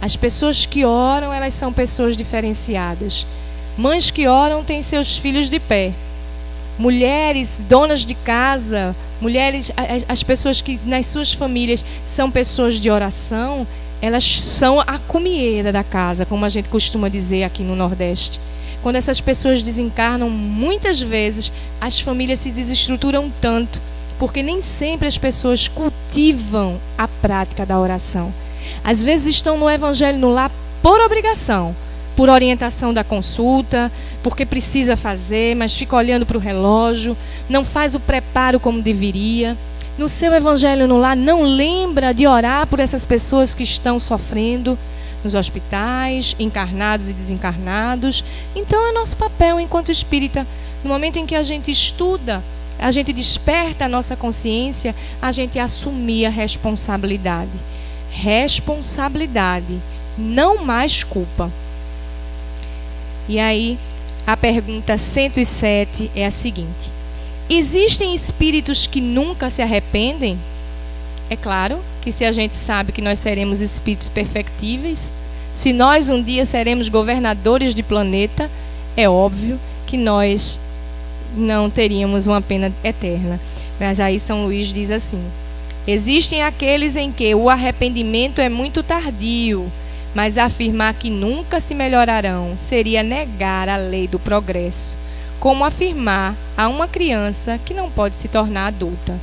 As pessoas que oram, elas são pessoas diferenciadas. Mães que oram têm seus filhos de pé. Mulheres, donas de casa, mulheres, as pessoas que nas suas famílias são pessoas de oração, elas são a comieira da casa, como a gente costuma dizer aqui no Nordeste. Quando essas pessoas desencarnam, muitas vezes as famílias se desestruturam tanto, porque nem sempre as pessoas cultivam a prática da oração. Às vezes estão no Evangelho no Lar por obrigação, por orientação da consulta, porque precisa fazer, mas fica olhando para o relógio, não faz o preparo como deveria. No seu Evangelho no Lar não lembra de orar por essas pessoas que estão sofrendo nos hospitais, encarnados e desencarnados. Então é nosso papel enquanto espírita, no momento em que a gente estuda, a gente desperta a nossa consciência, a gente assumir a responsabilidade. Responsabilidade, não mais culpa. E aí, a pergunta 107 é a seguinte: existem espíritos que nunca se arrependem? É claro que se a gente sabe que nós seremos espíritos perfectíveis, se nós um dia seremos governadores de planeta, é óbvio que nós não teríamos uma pena eterna. Mas aí São Luís diz assim: existem aqueles em que o arrependimento é muito tardio, mas afirmar que nunca se melhorarão seria negar a lei do progresso, como afirmar a uma criança que não pode se tornar adulta.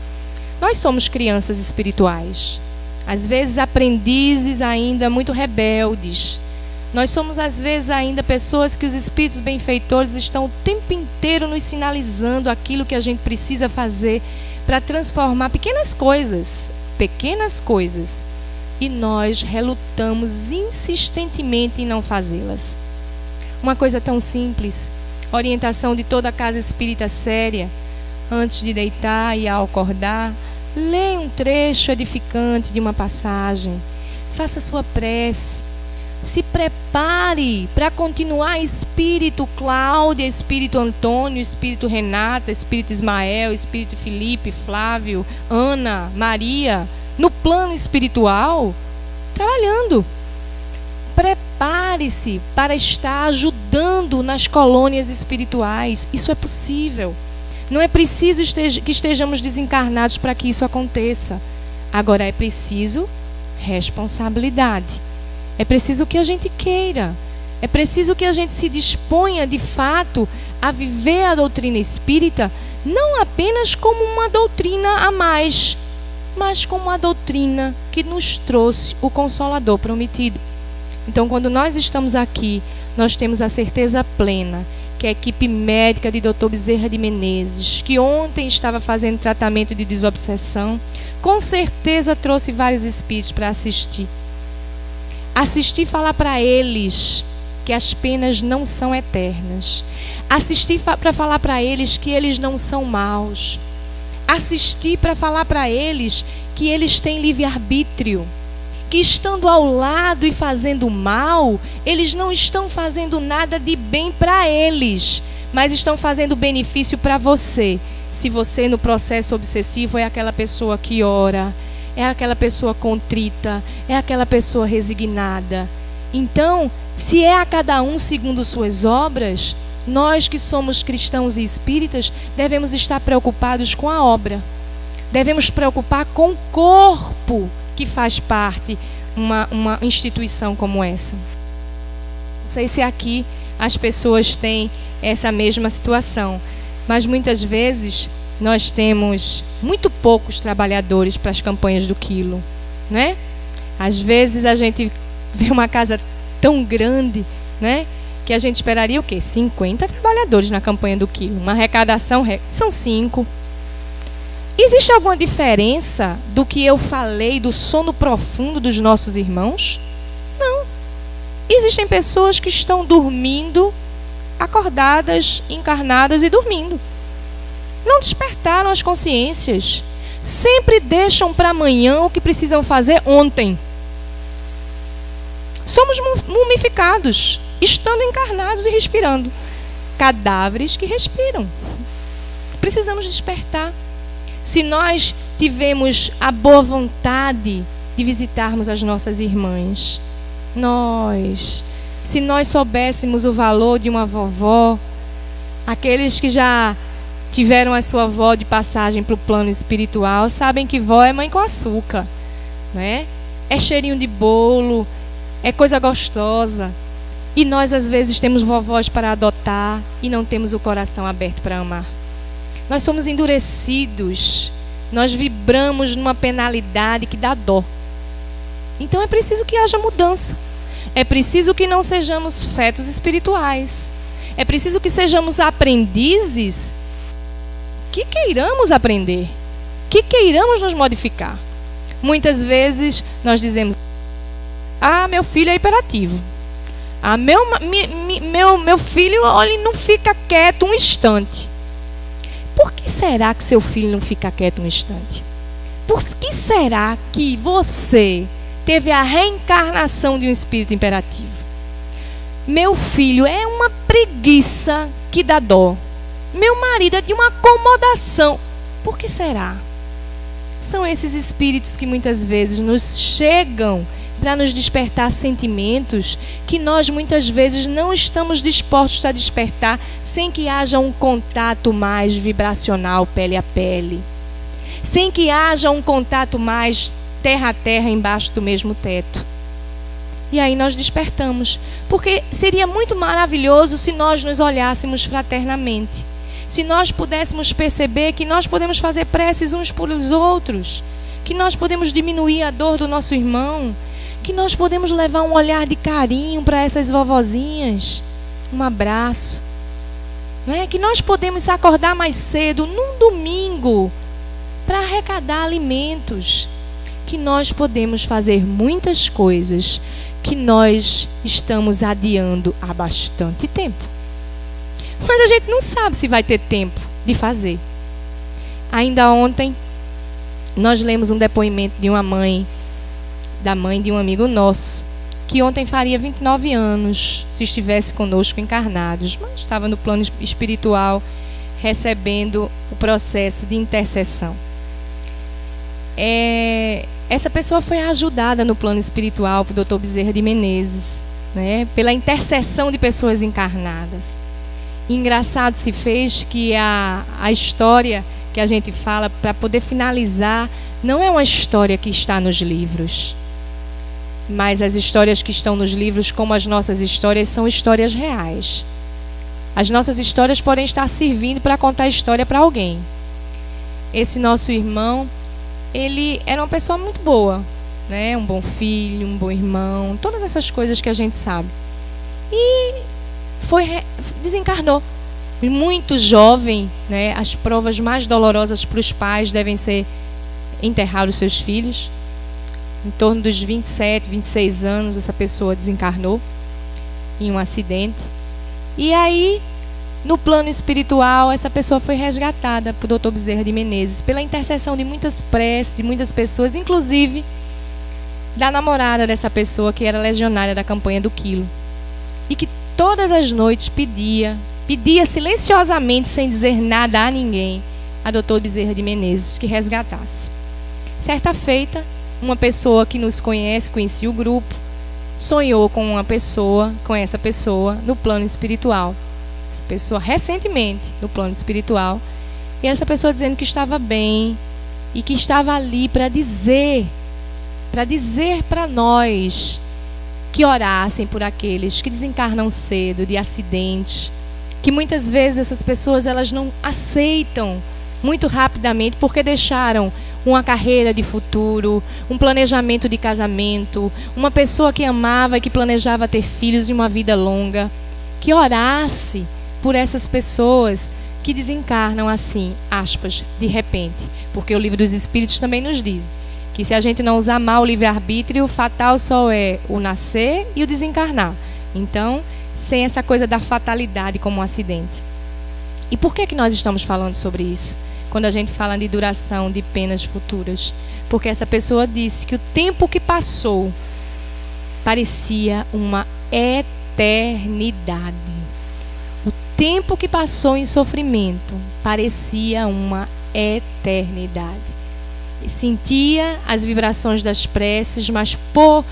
Nós somos crianças espirituais, às vezes aprendizes ainda muito rebeldes. Nós somos às vezes ainda pessoas que os espíritos benfeitores estão o tempo inteiro nos sinalizando aquilo que a gente precisa fazer para transformar pequenas coisas, e nós relutamos insistentemente em não fazê-las. Uma coisa tão simples, orientação de toda a casa espírita séria: antes de deitar e ao acordar, leia um trecho edificante de uma passagem, faça sua prece, se prepare para continuar espírito Cláudia, espírito Antônio, espírito Renata, espírito Ismael, espírito Felipe, Flávio, Ana, Maria, no plano espiritual, trabalhando. Prepare-se para estar ajudando nas colônias espirituais. Isso é possível. Não é preciso que estejamos desencarnados para que isso aconteça. Agora é preciso responsabilidade. É preciso que a gente queira. É preciso que a gente se disponha de fato a viver a doutrina espírita, não apenas como uma doutrina a mais, mas como uma doutrina que nos trouxe o Consolador prometido. Então, quando nós estamos aqui, nós temos a certeza plena que a equipe médica de Dr. Bezerra de Menezes, que ontem estava fazendo tratamento de desobsessão, com certeza trouxe vários espíritos para assistir e falar para eles que as penas não são eternas. Assistir para falar para eles que eles não são maus. Assistir para falar para eles que eles têm livre-arbítrio, que estando ao lado e fazendo mal, eles não estão fazendo nada de bem para eles, mas estão fazendo benefício para você. Se você no processo obsessivo é aquela pessoa que ora, é aquela pessoa contrita, é aquela pessoa resignada. Então, se é a cada um segundo suas obras, nós que somos cristãos e espíritas devemos estar preocupados com a obra. Devemos preocupar com o corpo que faz parte uma instituição como essa. Não sei se aqui as pessoas têm essa mesma situação, mas muitas vezes nós temos muito poucos trabalhadores para as campanhas do quilo, né? Às vezes a gente vê uma casa tão grande, né, que a gente esperaria o quê? 50 trabalhadores na campanha do quilo. Uma arrecadação são 5. Existe alguma diferença do que eu falei do sono profundo dos nossos irmãos? Não. Existem pessoas que estão dormindo, acordadas, encarnadas e dormindo. Não despertaram as consciências. Sempre deixam para amanhã o que precisam fazer ontem. Somos mumificados, estando encarnados e respirando. Cadáveres que respiram. Precisamos despertar. Se nós tivemos a boa vontade de visitarmos as nossas irmãs, se nós soubéssemos o valor de uma vovó, aqueles que já tiveram a sua avó de passagem para o plano espiritual, sabem que vó é mãe com açúcar, né? É cheirinho de bolo, é coisa gostosa. E nós às vezes temos vovós para adotar e não temos o coração aberto para amar. Nós somos endurecidos, nós vibramos numa penalidade que dá dó. Então é preciso que haja mudança. É preciso que não sejamos fetos espirituais. É preciso que sejamos aprendizes que queiramos aprender, que queiramos nos modificar. Muitas vezes nós dizemos: ah, meu filho é hiperativo. Ah, meu filho, olha, não fica quieto um instante. Por que será que seu filho não fica quieto um instante? Por que será que você teve a reencarnação de um espírito imperativo? Meu filho é uma preguiça que dá dó. Meu marido é de uma acomodação. Por que será? São esses espíritos que muitas vezes nos chegam para nos despertar sentimentos que nós muitas vezes não estamos dispostos a despertar sem que haja um contato mais vibracional, pele a pele. Sem que haja um contato mais terra a terra embaixo do mesmo teto. E aí nós despertamos. Porque seria muito maravilhoso se nós nos olhássemos fraternamente. Se nós pudéssemos perceber que nós podemos fazer preces uns pelos outros. Que nós podemos diminuir a dor do nosso irmão. Que nós podemos levar um olhar de carinho para essas vovozinhas. Um abraço. Não é? Que nós podemos acordar mais cedo, num domingo, para arrecadar alimentos. Que nós podemos fazer muitas coisas que nós estamos adiando há bastante tempo. Mas a gente não sabe se vai ter tempo de fazer. Ainda ontem, nós lemos um depoimento de uma mãe, da mãe de um amigo nosso, que ontem faria 29 anos, se estivesse conosco encarnados, mas estava no plano espiritual, recebendo o processo de intercessão. Essa pessoa foi ajudada no plano espiritual por Dr. Bezerra de Menezes, né, pela intercessão de pessoas encarnadas. E engraçado se fez que a história que a gente fala, para poder finalizar, não é uma história que está nos livros. Mas as histórias que estão nos livros, como as nossas histórias, são histórias reais. As nossas histórias podem estar servindo para contar a história para alguém. Esse nosso irmão, ele era uma pessoa muito boa, né? Um bom filho, um bom irmão, todas essas coisas que a gente sabe. E desencarnou. Muito jovem, né? As provas mais dolorosas para os pais devem ser enterrar os seus filhos. Em torno dos 27, 26 anos, essa pessoa desencarnou em um acidente. E aí, no plano espiritual, essa pessoa foi resgatada por Dr. Bezerra de Menezes, pela intercessão de muitas preces, de muitas pessoas, inclusive da namorada dessa pessoa, que era legionária da campanha do quilo. E que todas as noites pedia silenciosamente, sem dizer nada a ninguém, a Dr. Bezerra de Menezes que resgatasse. Certa feita, uma pessoa que nos conhece, conhecia o grupo, sonhou com essa pessoa no plano espiritual. Essa pessoa recentemente no plano espiritual. E essa pessoa dizendo que estava bem e que estava ali para dizer para nós que orassem por aqueles que desencarnam cedo de acidentes, que muitas vezes essas pessoas elas não aceitam muito rapidamente porque deixaram uma carreira de futuro, um planejamento de casamento, uma pessoa que amava e que planejava ter filhos e uma vida longa, que orasse por essas pessoas que desencarnam assim, aspas, de repente, porque o Livro dos Espíritos também nos diz que se a gente não usar mal o livre-arbítrio, o fatal só é o nascer e o desencarnar. Então, sem essa coisa da fatalidade como um acidente. E por que nós estamos falando sobre isso? Quando a gente fala de duração de penas futuras. Porque essa pessoa disse que o tempo que passou parecia uma eternidade. O tempo que passou em sofrimento parecia uma eternidade. E sentia as vibrações das preces, mas por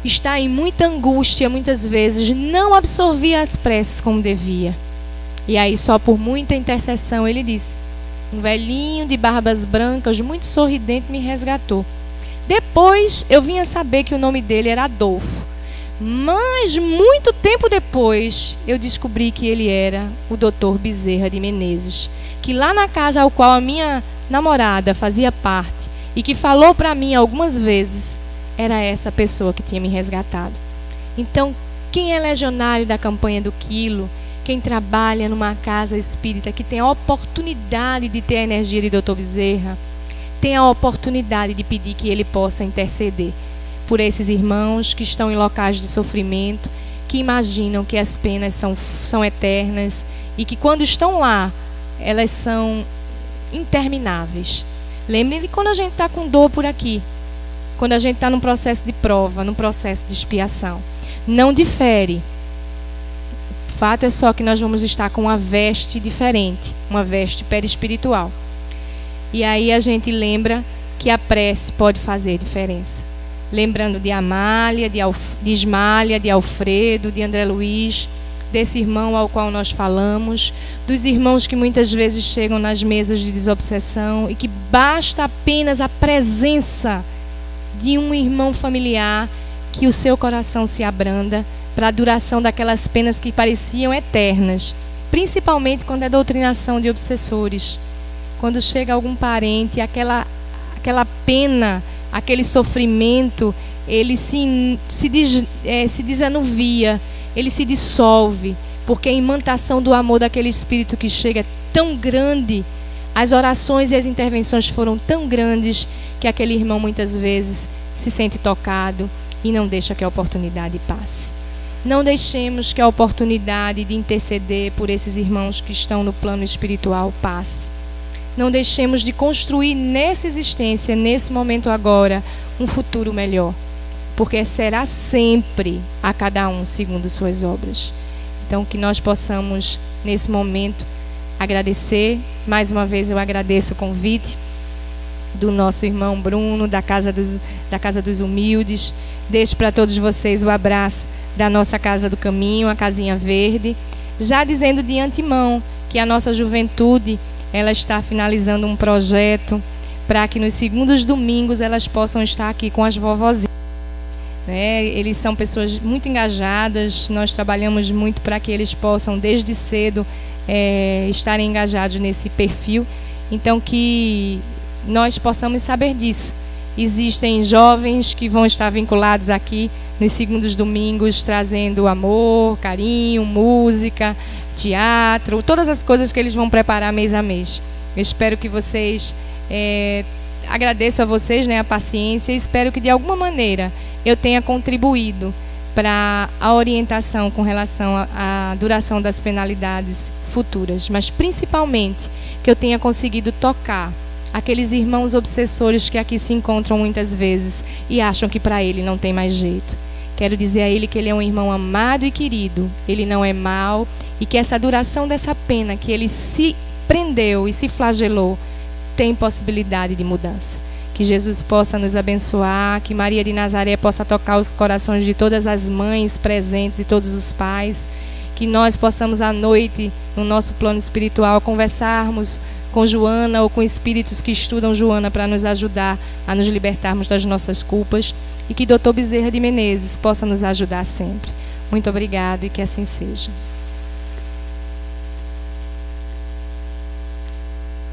estar em muita angústia, muitas vezes não absorvia as preces como devia. E aí só por muita intercessão, ele disse, um velhinho de barbas brancas, muito sorridente, me resgatou. Depois eu vim a saber que o nome dele era Adolfo. Mas muito tempo depois eu descobri que ele era o Dr. Bezerra de Menezes, que lá na casa ao qual a minha namorada fazia parte e que falou para mim algumas vezes, era essa pessoa que tinha me resgatado. Então, quem é legionário da campanha do Quilo, quem trabalha numa casa espírita que tem a oportunidade de ter a energia de Dr. Bezerra, tem a oportunidade de pedir que ele possa interceder por esses irmãos que estão em locais de sofrimento, que imaginam que as penas são eternas e que quando estão lá, elas são intermináveis. Lembrem de quando a gente está com dor por aqui, quando a gente está num processo de prova, num processo de expiação. Não difere. O fato é só que nós vamos estar com uma veste diferente, uma veste perispiritual. E aí a gente lembra que a prece pode fazer diferença. Lembrando de Amália, de Ismália, de Alfredo, de André Luiz, desse irmão ao qual nós falamos, dos irmãos que muitas vezes chegam nas mesas de desobsessão e que basta apenas a presença de um irmão familiar que o seu coração se abranda para a duração daquelas penas que pareciam eternas, principalmente quando é doutrinação de obsessores. Quando chega algum parente, aquela pena, aquele sofrimento, ele se desanuvia, ele se dissolve, porque a imantação do amor daquele espírito que chega é tão grande, as orações e as intervenções foram tão grandes, que aquele irmão muitas vezes se sente tocado e não deixa que a oportunidade passe. Não deixemos que a oportunidade de interceder por esses irmãos que estão no plano espiritual passe. Não deixemos de construir nessa existência, nesse momento agora, um futuro melhor. Porque será sempre a cada um segundo suas obras. Então, que nós possamos, nesse momento, agradecer. Mais uma vez eu agradeço o convite do nosso irmão Bruno, da Casa dos Humildes. Deixo para todos vocês o abraço da nossa Casa do Caminho, a Casinha Verde. Já dizendo de antemão que a nossa juventude, ela está finalizando um projeto para que nos segundos domingos elas possam estar aqui com as vovozinhas. Eles são pessoas muito engajadas, nós trabalhamos muito para que eles possam desde cedo estarem engajados nesse perfil, então que nós possamos saber disso. Existem jovens que vão estar vinculados aqui nos segundos domingos, trazendo amor, carinho, música, teatro, todas as coisas que eles vão preparar mês a mês. Eu espero que vocês, agradeço a vocês, a paciência, e espero que de alguma maneira eu tenha contribuído para a orientação com relação à duração das penalidades futuras, mas principalmente que eu tenha conseguido tocar aqueles irmãos obsessores que aqui se encontram muitas vezes e acham que para ele não tem mais jeito. Quero dizer a ele que ele é um irmão amado e querido, ele não é mau, e que essa duração dessa pena que ele se prendeu e se flagelou tem possibilidade de mudança. Que Jesus possa nos abençoar, que Maria de Nazaré possa tocar os corações de todas as mães presentes e todos os pais, que nós possamos à noite, no nosso plano espiritual, conversarmos com Joana ou com espíritos que estudam Joana para nos ajudar a nos libertarmos das nossas culpas, e que Dr. Bezerra de Menezes possa nos ajudar sempre. Muito obrigada e que assim seja.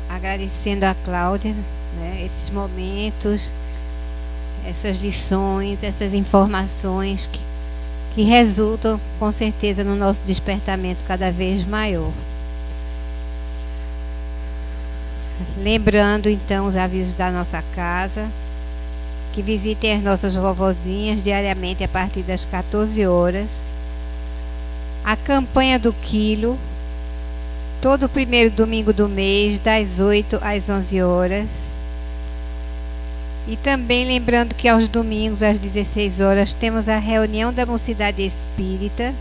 Agradecendo a Cláudia, né, esses momentos, essas lições, essas informações que resultam com certeza no nosso despertamento cada vez maior. Lembrando então os avisos da nossa casa, que visitem as nossas vovozinhas diariamente a partir das 14 horas. A campanha do quilo, todo primeiro domingo do mês, das 8 às 11 horas. E também lembrando que aos domingos, às 16 horas, temos a reunião da Mocidade Espírita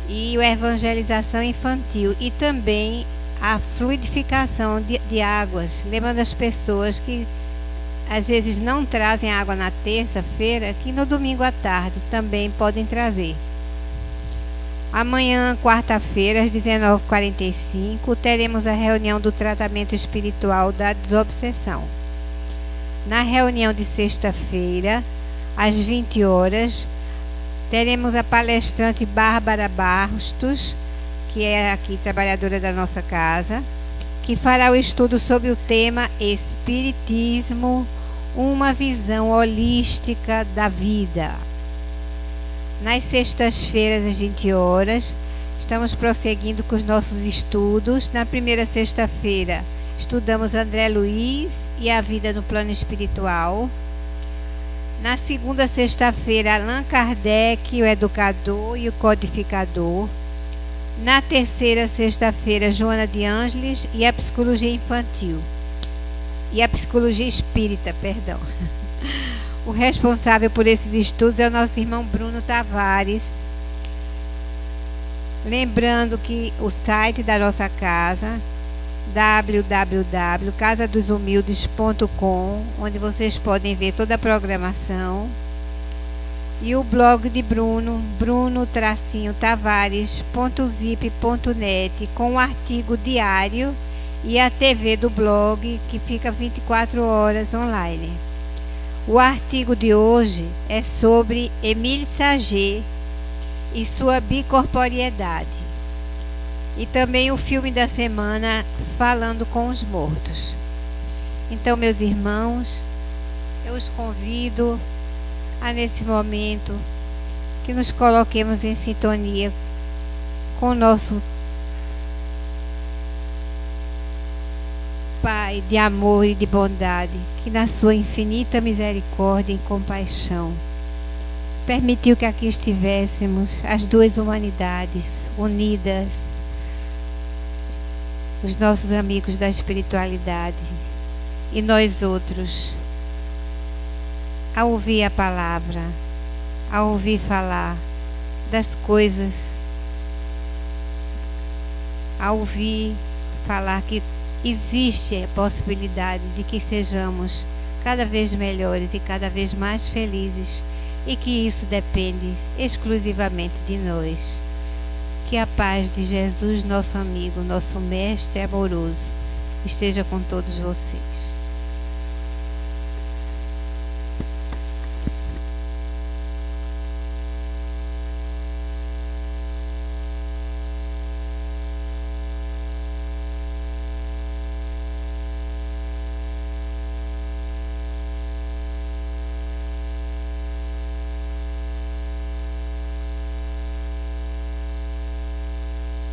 e a evangelização infantil. E também a fluidificação de águas. Lembrando as pessoas que às vezes não trazem água na terça-feira, que no domingo à tarde também podem trazer. Amanhã, quarta-feira, às 19h45, teremos a reunião do tratamento espiritual da desobsessão. Na reunião de sexta-feira, às 20 horas, teremos a palestrante Bárbara Bastos, que é aqui trabalhadora da nossa casa, que fará o estudo sobre o tema Espiritismo, uma visão holística da vida. Nas sextas-feiras, às 20 horas, estamos prosseguindo com os nossos estudos. Na primeira sexta-feira, estudamos André Luiz e a vida no plano espiritual. Na segunda sexta-feira, Allan Kardec, o educador e o codificador. Na terceira sexta-feira, Joana de Ângeles e a psicologia infantil. E a psicologia espírita, perdão. O responsável por esses estudos é o nosso irmão Bruno Tavares. Lembrando que o site da nossa casa, www.casadosumildes.com, onde vocês podem ver toda a programação. E o blog de Bruno, bruno-tavares.zip.net, com o artigo diário e a TV do blog, que fica 24 horas online. O artigo de hoje é sobre Émile Saget e sua bicorporiedade. E também o filme da semana, Falando com os Mortos. Então, meus irmãos, eu os convido a, nesse momento, que nos coloquemos em sintonia com o nosso Pai de amor e de bondade, que na sua infinita misericórdia e compaixão permitiu que aqui estivéssemos as duas humanidades unidas, os nossos amigos da espiritualidade e nós outros, a ouvir a palavra, a ouvir falar das coisas, a ouvir falar que existe a possibilidade de que sejamos cada vez melhores e cada vez mais felizes, e que isso depende exclusivamente de nós. Que a paz de Jesus, nosso amigo, nosso mestre amoroso, esteja com todos vocês.